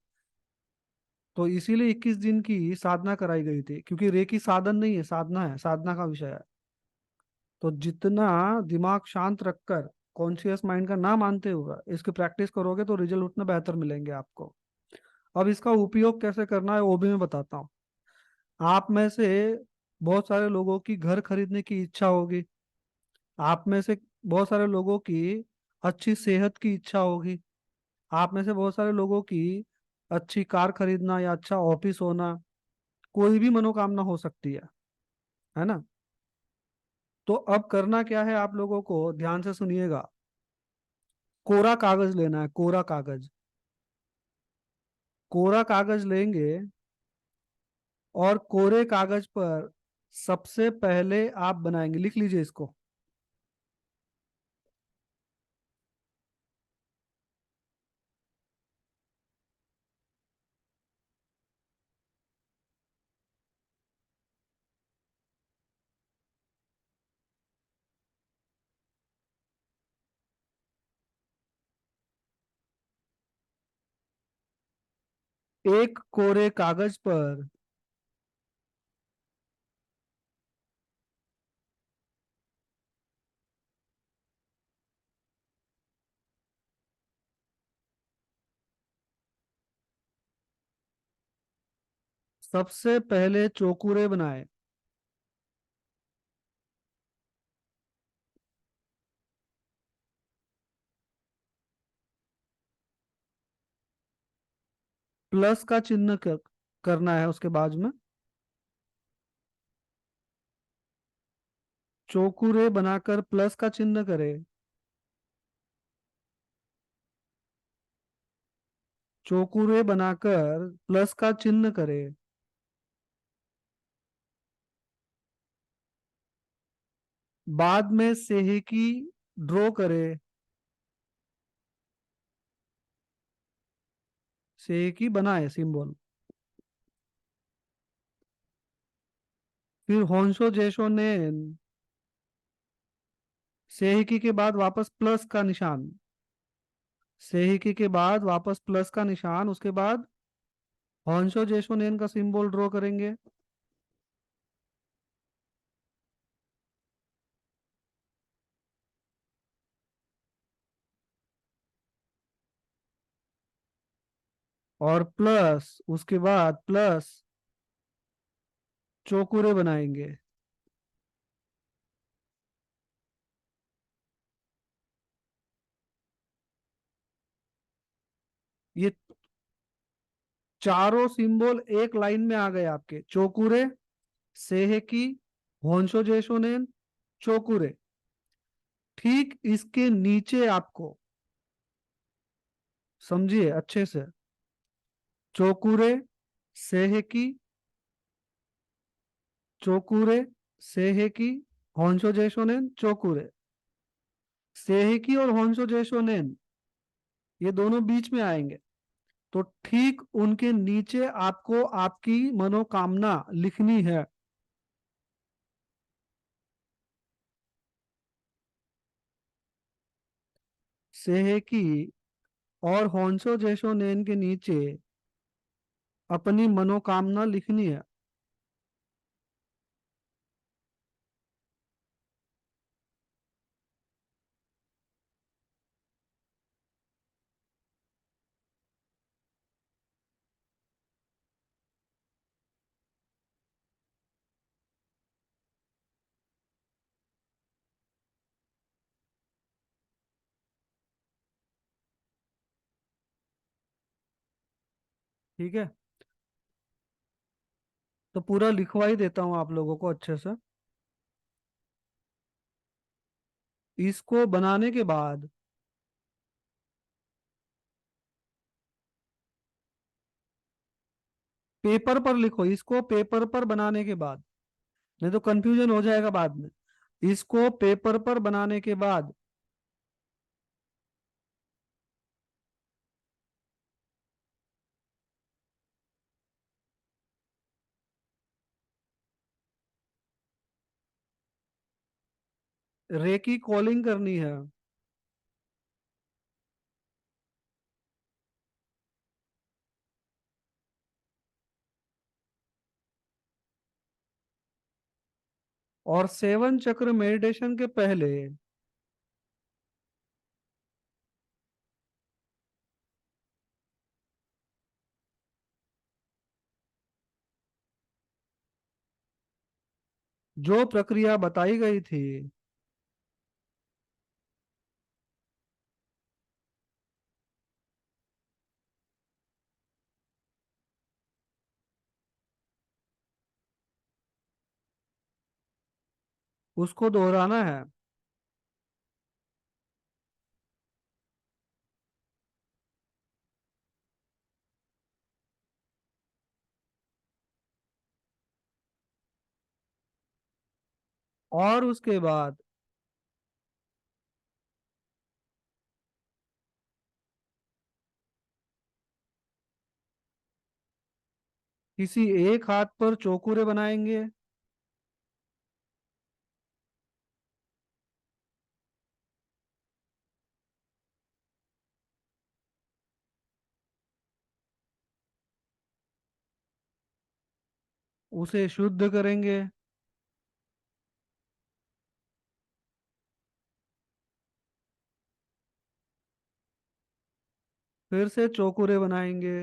तो इसीलिए 21 दिन की साधना कराई गई थी, क्योंकि रेकी साधन नहीं है, साधना है, साधना का विषय है। तो जितना दिमाग शांत रखकर, कॉन्शियस माइंड का ना मानते हुए इसकी प्रैक्टिस करोगे, तो रिजल्ट उतना बेहतर मिलेंगे आपको। अब इसका उपयोग कैसे करना है वो भी मैं बताता हूँ। आप में से बहुत सारे लोगों की घर खरीदने की इच्छा होगी। आप में से बहुत सारे लोगों की अच्छी सेहत की इच्छा होगी। आप में से बहुत सारे लोगों की अच्छी कार खरीदना या अच्छा ऑफिस होना, कोई भी मनोकामना हो सकती है ना। तो अब करना क्या है, आप लोगों को ध्यान से सुनिएगा। कोरा कागज लेना है, कोरा कागज। कोरा कागज लेंगे, और कोरे कागज पर सबसे पहले आप बनाएंगे, लिख लीजिए इसको। एक कोरे कागज पर सबसे पहले चौकुरे बनाए। प्लस का चिन्ह करना है उसके बाद में। चौकुरे बनाकर प्लस का चिन्ह करे। चौकुरे बनाकर प्लस का चिन्ह करे। बाद में सेहेकी ड्रॉ करे। सेहेकी बनाए सिंबल। फिर होंशो जेशो ने सेहेकी के बाद वापस प्लस का निशान। सेहेकी के बाद वापस प्लस का निशान, उसके बाद होंशो जेशो नेन का सिंबल ड्रॉ करेंगे। और प्लस, उसके बाद प्लस चौकुरे बनाएंगे। ये चारों सिंबल एक लाइन में आ गए आपके। चौकुरे, सेहेकी, होंशो जेशोनेन, चौकुरे। ठीक इसके नीचे आपको, समझिए अच्छे से, चौकुरे, सेहेकी, चौकुरे, सेहेकी, होंशो जेशोनेन, चौकुरे। सेहेकी और होंशो जेशोनेन ये दोनों बीच में आएंगे। तो ठीक उनके नीचे आपको आपकी मनोकामना लिखनी है। सेहेकी और होंशो जेशोनेन के नीचे अपनी मनोकामना लिखनी है। ठीक है, तो पूरा लिखवा ही देता हूं आप लोगों को अच्छे से। इसको बनाने के बाद पेपर पर लिखो। इसको पेपर पर बनाने के बाद, नहीं तो कंफ्यूजन हो जाएगा बाद में। इसको पेपर पर बनाने के बाद रे की कॉलिंग करनी है। और सेवन चक्र मेडिटेशन के पहले जो प्रक्रिया बताई गई थी उसको दोहराना है। और उसके बाद किसी एक हाथ पर चौकुरे बनाएंगे। उसे शुद्ध करेंगे। फिर से चौकुरे बनाएंगे।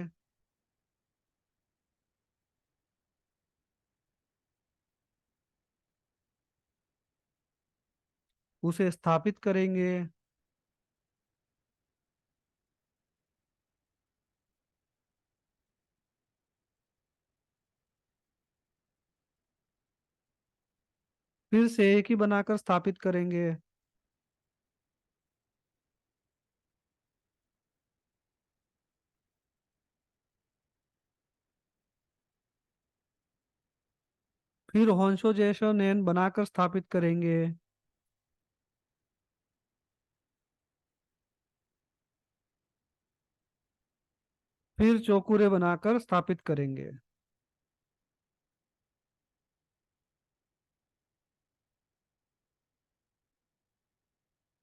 उसे स्थापित करेंगे। फिर से एक ही बनाकर स्थापित करेंगे। फिर होंशो जैसो नेन बनाकर स्थापित करेंगे। फिर चौकुरे बनाकर स्थापित करेंगे।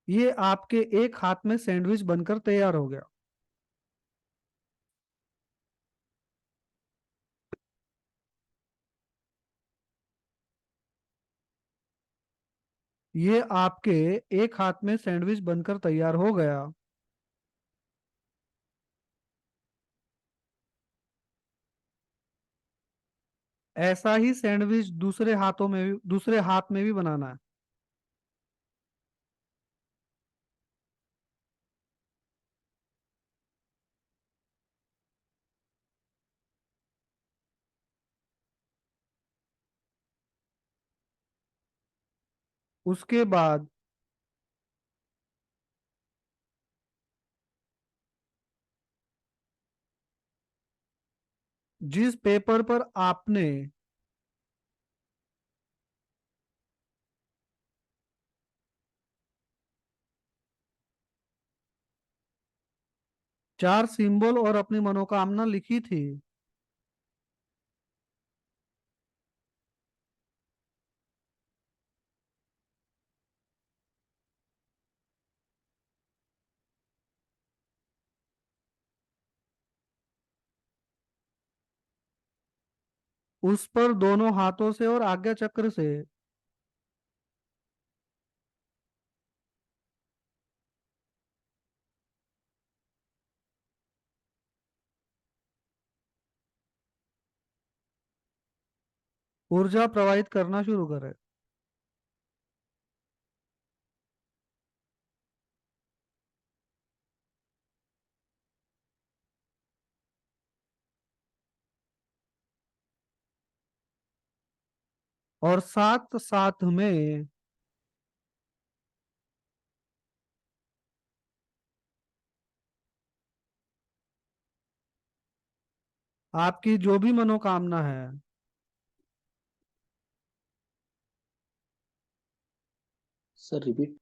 ये आपके एक हाथ में सैंडविच बनकर तैयार हो गया। ये आपके एक हाथ में सैंडविच बनकर तैयार हो गया। ऐसा ही सैंडविच दूसरे हाथ में भी बनाना है। उसके बाद जिस पेपर पर आपने चार सिंबल और अपनी मनोकामना लिखी थी, उस पर दोनों हाथों से और आज्ञा चक्र से ऊर्जा प्रवाहित करना शुरू करें। और साथ साथ में आपकी जो भी मनोकामना है, सर रिपीट।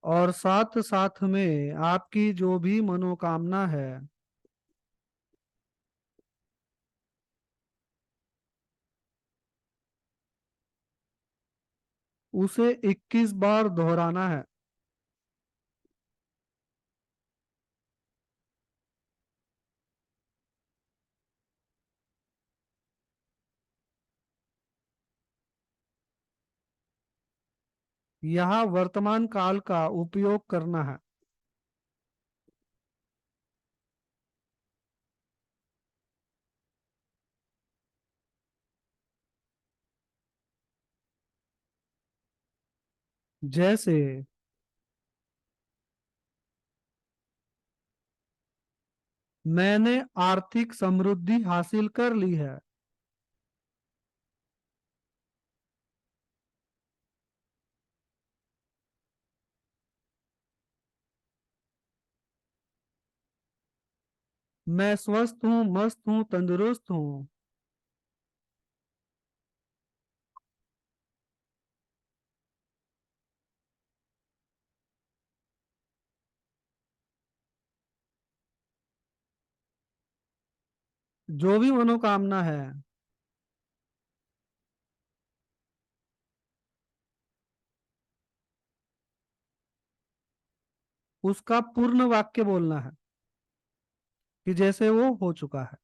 और साथ साथ में आपकी जो भी मनोकामना है, उसे 21 बार दोहराना है। यहाँ वर्तमान काल का उपयोग करना है। जैसे मैंने आर्थिक समृद्धि हासिल कर ली है। मैं स्वस्थ हूँ, मस्त हूँ, तंदुरुस्त हूँ। जो भी मनोकामना है, उसका पूर्ण वाक्य बोलना है कि जैसे वो हो चुका है।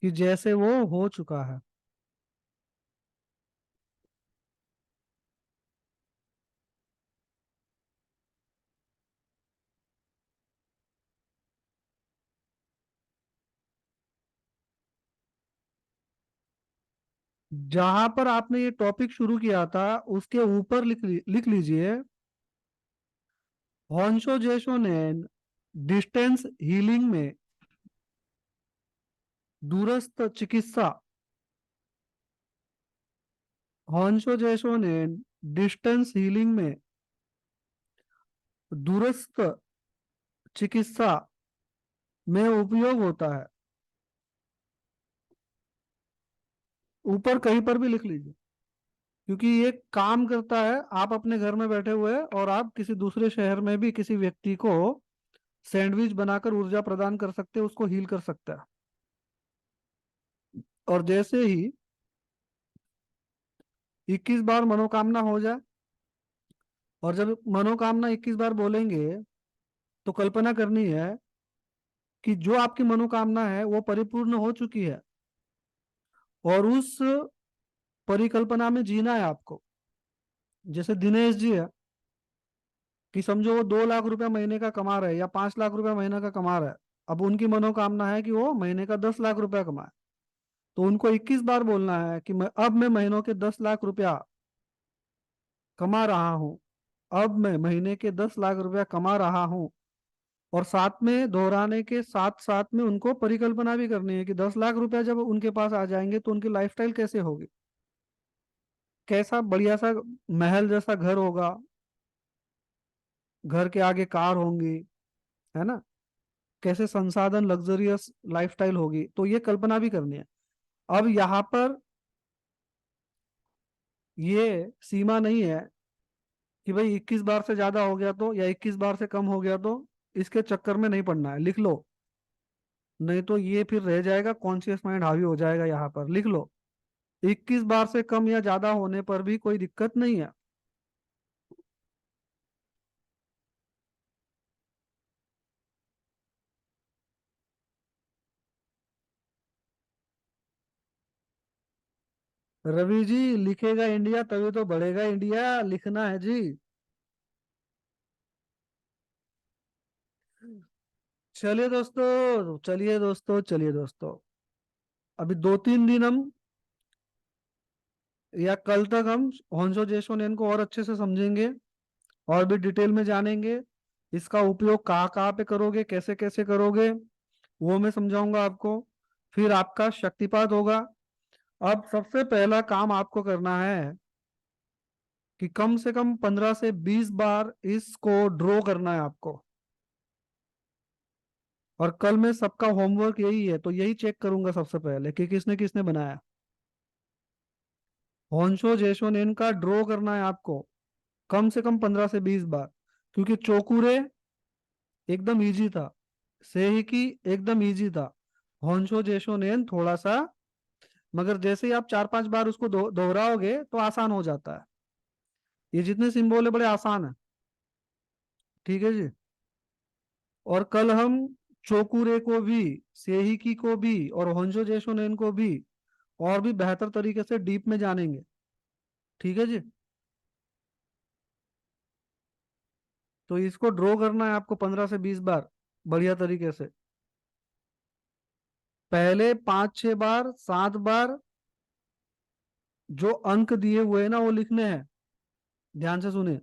कि जैसे वो हो चुका है। जहां पर आपने ये टॉपिक शुरू किया था उसके ऊपर लिख लीजिए, हॉन्शो जेशो ने डिस्टेंस हीलिंग में दूरस्थ चिकित्सा, हॉन्शो जेशो ने डिस्टेंस हीलिंग में दूरस्थ चिकित्सा में उपयोग होता है। ऊपर कहीं पर भी लिख लीजिए, क्योंकि ये काम करता है। आप अपने घर में बैठे हुए और आप किसी दूसरे शहर में भी किसी व्यक्ति को सैंडविच बनाकर ऊर्जा प्रदान कर सकते हैं, उसको हील कर सकता है। और जैसे ही 21 बार मनोकामना हो जाए, और जब मनोकामना 21 बार बोलेंगे तो कल्पना करनी है कि जो आपकी मनोकामना है वो परिपूर्ण हो चुकी है, और उस परिकल्पना में जीना है आपको। जैसे दिनेश जी है कि समझो वो 2 लाख रुपया महीने का कमा रहे हैं या 5 लाख रुपया महीने का कमा रहा है। अब उनकी मनोकामना है कि वो महीने का 10 लाख रुपया कमाए, तो उनको 21 बार बोलना है कि मैं महीनों के 10 लाख रुपया कमा रहा हूँ, अब मैं महीने के 10 लाख रुपया कमा रहा हूँ। और साथ में दोहराने के साथ साथ में उनको परिकल्पना भी करनी है कि 10 लाख रुपया जब उनके पास आ जाएंगे तो उनकी लाइफस्टाइल कैसे होगी, कैसा बढ़िया सा महल जैसा घर होगा, घर के आगे कार होंगी, है ना, कैसे संसाधन लग्जरियस लाइफस्टाइल होगी, तो ये कल्पना भी करनी है। अब यहाँ पर ये सीमा नहीं है कि भाई 21 बार से ज्यादा हो गया तो, या 21 बार से कम हो गया तो, इसके चक्कर में नहीं पड़ना है। लिख लो, नहीं तो ये फिर रह जाएगा, कॉन्शियस माइंड हावी हो जाएगा। यहाँ पर लिख लो, 21 बार से कम या ज्यादा होने पर भी कोई दिक्कत नहीं है। रवि जी, लिखेगा इंडिया तभी तो बढ़ेगा इंडिया, लिखना है जी। चलिए दोस्तों, अभी 2-3 दिन हम, या कल तक हम होंशो जेसोनेन को और अच्छे से समझेंगे और भी डिटेल में जानेंगे। इसका उपयोग कहाँ कहाँ पे करोगे, कैसे कैसे करोगे, वो मैं समझाऊंगा आपको। फिर आपका शक्तिपात होगा। अब सबसे पहला काम आपको करना है कि कम से कम 15 से 20 बार इसको ड्रॉ करना है आपको। और कल में सबका होमवर्क यही है, तो यही चेक करूंगा सबसे पहले कि किसने किसने बनाया। होंशो जेशोनेन का ड्रॉ करना है आपको कम से कम 15 से 20 बार, क्योंकि चोकुरे एकदम इजी था, सेहिकी एकदम इजी था, होंशो जेशोनेन थोड़ा सा, मगर जैसे ही आप 4-5 बार उसको दोहराओगे तो आसान हो जाता है। ये जितने सिंबल है बड़े आसान है, ठीक है जी। और कल हम चोकुरे को भी, सेहिकी को भी और होंशो जेशोनेन को भी और भी बेहतर तरीके से डीप में जानेंगे, ठीक है जी। तो इसको ड्रॉ करना है आपको 15 से 20 बार बढ़िया तरीके से। पहले 5-6 बार 7 बार जो अंक दिए हुए हैं ना वो लिखने हैं, ध्यान से सुने।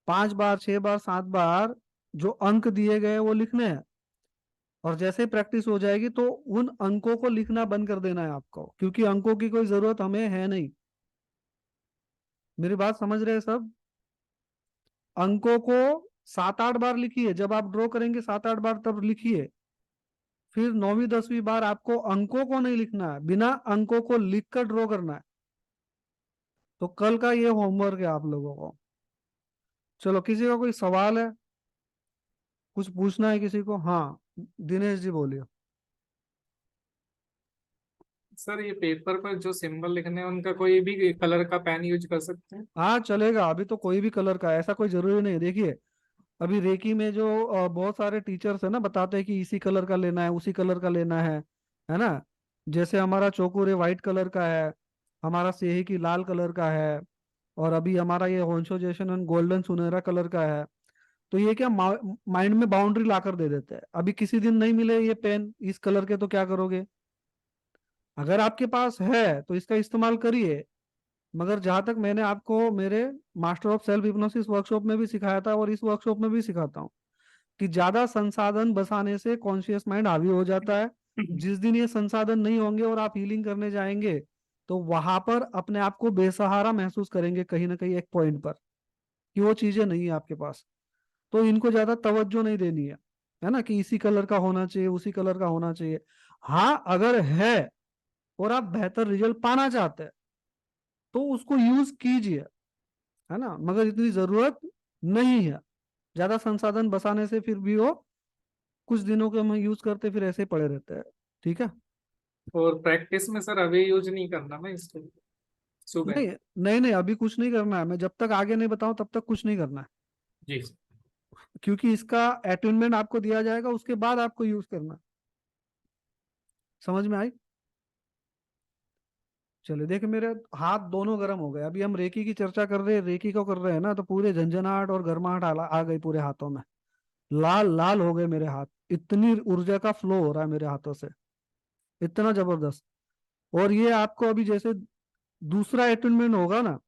5 बार 6 बार 7 बार जो अंक दिए गए हैं वो लिखने हैं। और जैसे प्रैक्टिस हो जाएगी तो उन अंकों को लिखना बंद कर देना है आपको, क्योंकि अंकों की कोई जरूरत हमें है नहीं। मेरी बात समझ रहे हैं सब? अंकों को 7-8 बार लिखिए, जब आप ड्रॉ करेंगे 7-8 बार तब लिखिए। फिर 9वीं 10वीं बार आपको अंकों को नहीं लिखना है, बिना अंकों को लिखकर ड्रॉ करना है। तो कल का ये होमवर्क है आप लोगों को। चलो, किसी का कोई सवाल है, कुछ पूछना है किसी को? हाँ, दिनेश जी बोलिए। सर ये पेपर पर जो सिंबल लिखने हैं उनका कोई भी कलर का पेन यूज कर सकते हैं? हाँ चलेगा, अभी तो कोई भी कलर का, ऐसा कोई जरूरी नहीं है। देखिए, अभी रेकी में जो बहुत सारे टीचर्स है ना, बताते हैं कि इसी कलर का लेना है, उसी कलर का लेना है ना। जैसे हमारा चोकुरे व्हाइट कलर का है, हमारा सेही की लाल कलर का है, और अभी हमारा ये होंशो जेशन गोल्डन सुनहरा कलर का है। तो ये क्या माइंड में बाउंड्री लाकर दे देते हैं। अभी किसी दिन नहीं मिले ये पेन इस कलर के तो क्या करोगे? अगर आपके पास है तो इसका इस्तेमाल करिए, मगर जहां तक मैंने आपको मेरे master of self hypnosis workshop में भी सिखाया था और इस वर्कशॉप में भी सिखाता हूँ कि ज्यादा संसाधन बसाने से कॉन्शियस माइंड हावी हो जाता है। जिस दिन ये संसाधन नहीं होंगे और आप हीलिंग करने जाएंगे तो वहां पर अपने आप को बेसहारा महसूस करेंगे कहीं ना कहीं एक पॉइंट पर, कि वो चीजें नहीं है आपके पास। तो इनको ज्यादा तवज्जो नहीं देनी है ना, कि इसी कलर का होना चाहिए उसी कलर का होना चाहिए। हाँ अगर है और आप बेहतर रिजल्ट पाना चाहते हैं तो उसको यूज कीजिए, है ना, मगर इतनी जरूरत नहीं है। ज्यादा संसाधन बसाने से फिर भी वो कुछ दिनों के हम यूज करते फिर ऐसे ही पड़े रहते हैं। ठीक है। और प्रैक्टिस में सर अभी यूज नहीं करना ना इसको सुबह? नहीं नहीं नहीं, अभी कुछ नहीं करना है, मैं जब तक आगे नहीं बताऊं तब तक कुछ नहीं करना है, जी। क्योंकि इसका अटेनमेंट आपको दिया जाएगा उसके बाद आपको यूज करना है। समझ में आई? चलिए देखिए मेरे हाथ दोनों गर्म हो गए। अभी हम रेकी की चर्चा कर रहे हैं, रेकी को कर रहे हैं ना, तो पूरे झंझनाहट और गर्माहट आ गई पूरे हाथों में। लाल लाल हो गए मेरे हाथ, इतनी ऊर्जा का फ्लो हो रहा है मेरे हाथों से, इतना जबरदस्त। और ये आपको अभी जैसे दूसरा अटेनमेंट होगा ना,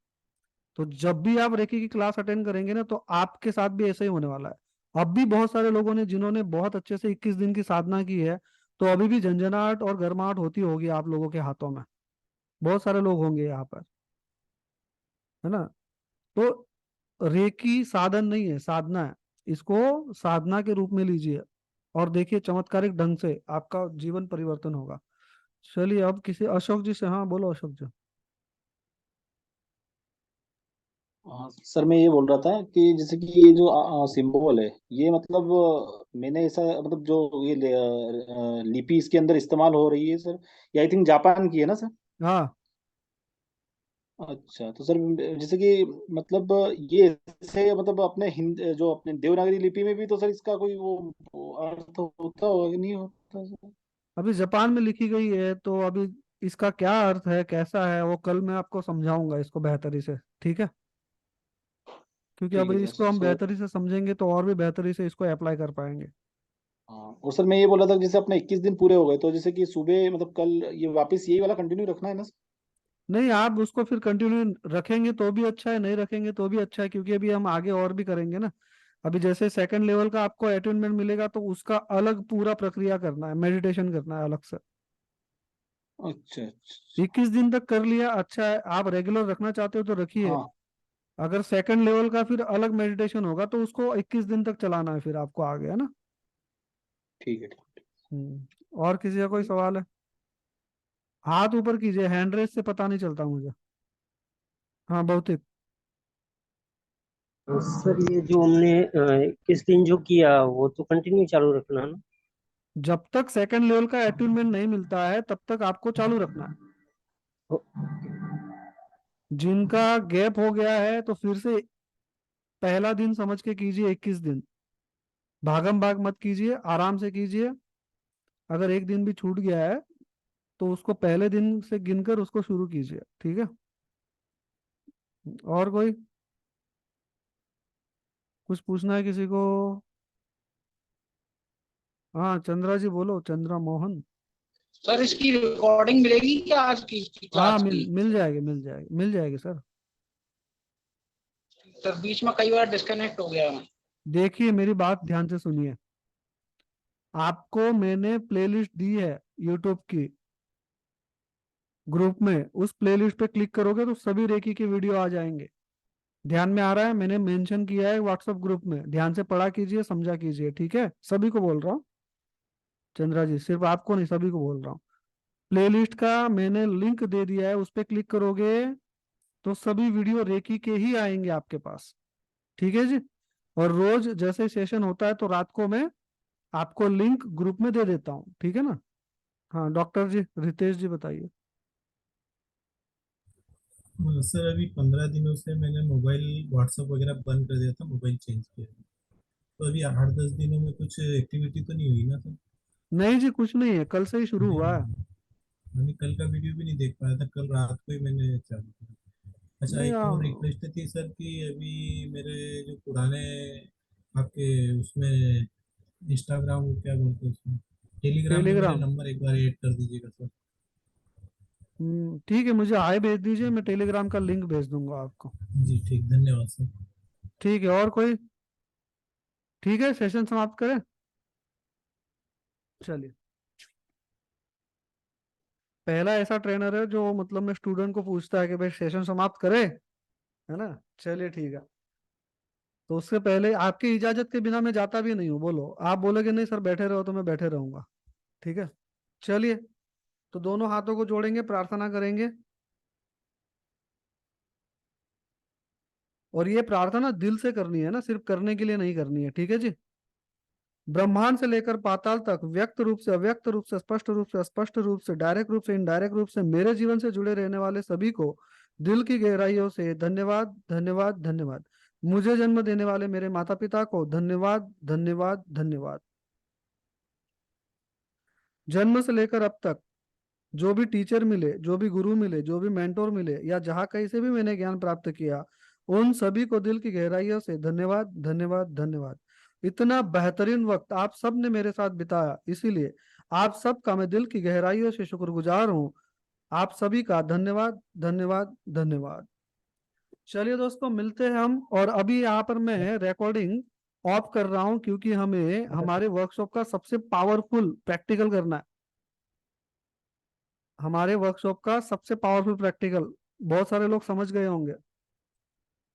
तो जब भी आप रेकी की क्लास अटेंड करेंगे ना तो आपके साथ भी ऐसा ही होने वाला है। अब भी बहुत सारे लोगों ने जिन्होंने बहुत अच्छे से 21 दिन की साधना की है, तो अभी भी झंझनाहट और गर्माहट होती होगी आप लोगों के हाथों में। बहुत सारे लोग होंगे यहाँ पर, है ना। तो रेकी साधन नहीं है, साधना है। इसको साधना के रूप में लीजिए और देखिए चमत्कारिक ढंग से आपका जीवन परिवर्तन होगा। चलिए अब किसी अशोक जी से, हाँ बोलो अशोक जी। हाँ सर, मैं ये बोल रहा था कि जैसे कि ये जो सिंबल है, ये मतलब मैंने ऐसा मतलब जो ये लिपि इसके अंदर इस्तेमाल हो रही है सर, ये आई थिंक जापान की है ना सर? हाँ अच्छा, तो सर जैसे कि मतलब ये ऐसे मतलब अपने हिंद जो अपने देवनागरी लिपि में भी तो सर इसका कोई वो अर्थ होता होगा कि नहीं होता सर? अभी जापान में लिखी गई है तो अभी इसका क्या अर्थ है कैसा है वो कल मैं आपको समझाऊंगा इसको बेहतरी से। ठीक है, क्योंकि ठीक अब है सर। इसको हम सो बेहतरी से समझेंगे तो और भी बेहतरी से इसको अप्लाई कर पाएंगे। हाँ, और सर मैं ये बोला था कि जैसे अपने 21 दिन पूरे हो गए, तो जैसे कि सुबह मतलब कल ये वापस यही वाला कंटिन्यू रखना है ना सर? नहीं, आप उसको फिर कंटिन्यू रखेंगे तो भी अच्छा है, नहीं रखेंगे तो भी अच्छा है, क्योंकि अभी हम आगे और भी करेंगे ना। अभी जैसे सेकंड लेवल का आपको अटेनमेंट मिलेगा तो उसका अलग पूरा प्रक्रिया करना है, मेडिटेशन करना है अलग से। अच्छा अच्छा। 21 दिन तक कर लिया अच्छा है, आप रेगुलर रखना चाहते हो तो रखिए। हाँ अगर सेकंड लेवल का फिर अलग मेडिटेशन होगा तो उसको 21 दिन तक चलाना है फिर आपको आगे, है ना। ठीक है ठीक और किसी का कोई सवाल है? हाथ ऊपर कीजिए, हैंड रेस से पता नहीं चलता मुझे। हाँ भौतिक। सर ये जो हमने 21 दिन जो किया वो तो कंटिन्यू चालू रखना है ना? जब तक सेकंड लेवल का अटेनमेंट नहीं मिलता है तब तक आपको चालू रखना है। ओ- जिनका गैप हो गया है तो फिर से पहला दिन समझ के कीजिए 21 दिन, भागम भाग मत कीजिए, आराम से कीजिए। अगर एक दिन भी छूट गया है तो उसको पहले दिन से गिनकर उसको शुरू कीजिए। ठीक है। और कोई कुछ पूछना है किसी को? हाँ चंद्रा जी बोलो, चंद्रा मोहन। सर इसकी रिकॉर्डिंग मिलेगी क्या आज की हाँ क्लास मिल की? मिल जाएगी, मिल जाएगी, मिल जाएगी सर। सर बीच में कई बार डिस्कनेक्ट हो गया मैं। देखिए मेरी बात ध्यान से सुनिए। आपको मैंने प्लेलिस्ट दी है यूट्यूब की ग्रुप में, उस प्लेलिस्ट पे क्लिक करोगे तो सभी रेकी के वीडियो आ जाएंगे। ध्यान में आ रहा है? मैंने मेंशन किया है व्हाट्सएप ग्रुप में, ध्यान से पढ़ा कीजिए समझा कीजिए। ठीक है, सभी को बोल रहा हूँ चंद्रा जी, सिर्फ आपको नहीं सभी को बोल रहा हूँ। प्लेलिस्ट का मैंने लिंक दे दिया है, उस पर क्लिक करोगे तो सभी वीडियो रेकी के ही आएंगे आपके पास। ठीक है जी। और रोज जैसे सेशन होता है तो रात को मैं आपको लिंक ग्रुप में दे देता हूँ। ठीक है ना। हाँ डॉक्टर जी रितेश जी बताइए। सर अभी 15 दिनों से मैंने मोबाइल व्हाट्सएप वगैरह बंद कर दिया था, मोबाइल चेंज किया। तो अभी 8-10 दिनों में कुछ एक्टिविटी तो नहीं हुई ना सर? नहीं जी कुछ नहीं है, कल से ही शुरू हुआ है। नहीं, मैंने कल का वीडियो भी नहीं देख पाया था, कल रात को ही मैंने चालू किया। अच्छा, नहीं एक और रिक्वेस्ट थी सर कि अभी मेरे जो पुराने आपके उसमें इंस्टाग्राम क्या बोलते हैं उसमें, टेलीग्राम में मेरे टेलीग्राम। नंबर एक बार ऐड कर दीजिएगा सर। ठीक है, मुझे हाय भेज दीजिए, मैं टेलीग्राम का लिंक भेज दूंगा आपको। जी ठीक, धन्यवाद सर। ठीक है, और कोई? ठीक है, सेशन समाप्त करें। चलिए, पहला ऐसा ट्रेनर है जो मतलब मैं स्टूडेंट को पूछता है कि भाई सेशन समाप्त करे, है ना। चलिए ठीक है, तो उससे पहले आपकी इजाजत के बिना मैं जाता भी नहीं हूँ। बोलो, आप बोलोगे नहीं सर बैठे रहो तो मैं बैठे रहूंगा। ठीक है, चलिए, तो दोनों हाथों को जोड़ेंगे, प्रार्थना करेंगे। और ये प्रार्थना दिल से करनी है ना, सिर्फ करने के लिए नहीं करनी है। ठीक है जी। ब्रह्मांड से लेकर पाताल तक, व्यक्त रूप से अव्यक्त रूप से, स्पष्ट रूप से अस्पष्ट रूप से, डायरेक्ट रूप से इनडायरेक्ट रूप से, मेरे जीवन से जुड़े रहने वाले सभी को दिल की गहराइयों से धन्यवाद, धन्यवाद, धन्यवाद। मुझे जन्म देने वाले मेरे माता पिता को धन्यवाद, धन्यवाद, धन्यवाद। जन्म से लेकर अब तक जो भी टीचर मिले, जो भी गुरु मिले, जो भी मेंटोर मिले, या जहाँ कहीं से भी मैंने ज्ञान प्राप्त किया, उन सभी को दिल की गहराइयों से धन्यवाद, धन्यवाद, धन्यवाद। इतना बेहतरीन वक्त आप सब ने मेरे साथ बिताया, इसीलिए आप सबका मैं दिल की गहराइयों से शुक्रगुजार हूँ। आप सभी का धन्यवाद, धन्यवाद, धन्यवाद। चलिए दोस्तों, मिलते हैं हम। और अभी यहाँ पर मैं रिकॉर्डिंग ऑफ कर रहा हूँ, क्योंकि हमें हमारे वर्कशॉप का सबसे पावरफुल प्रैक्टिकल करना है। हमारे वर्कशॉप का सबसे पावरफुल प्रैक्टिकल बहुत सारे लोग समझ गए होंगे।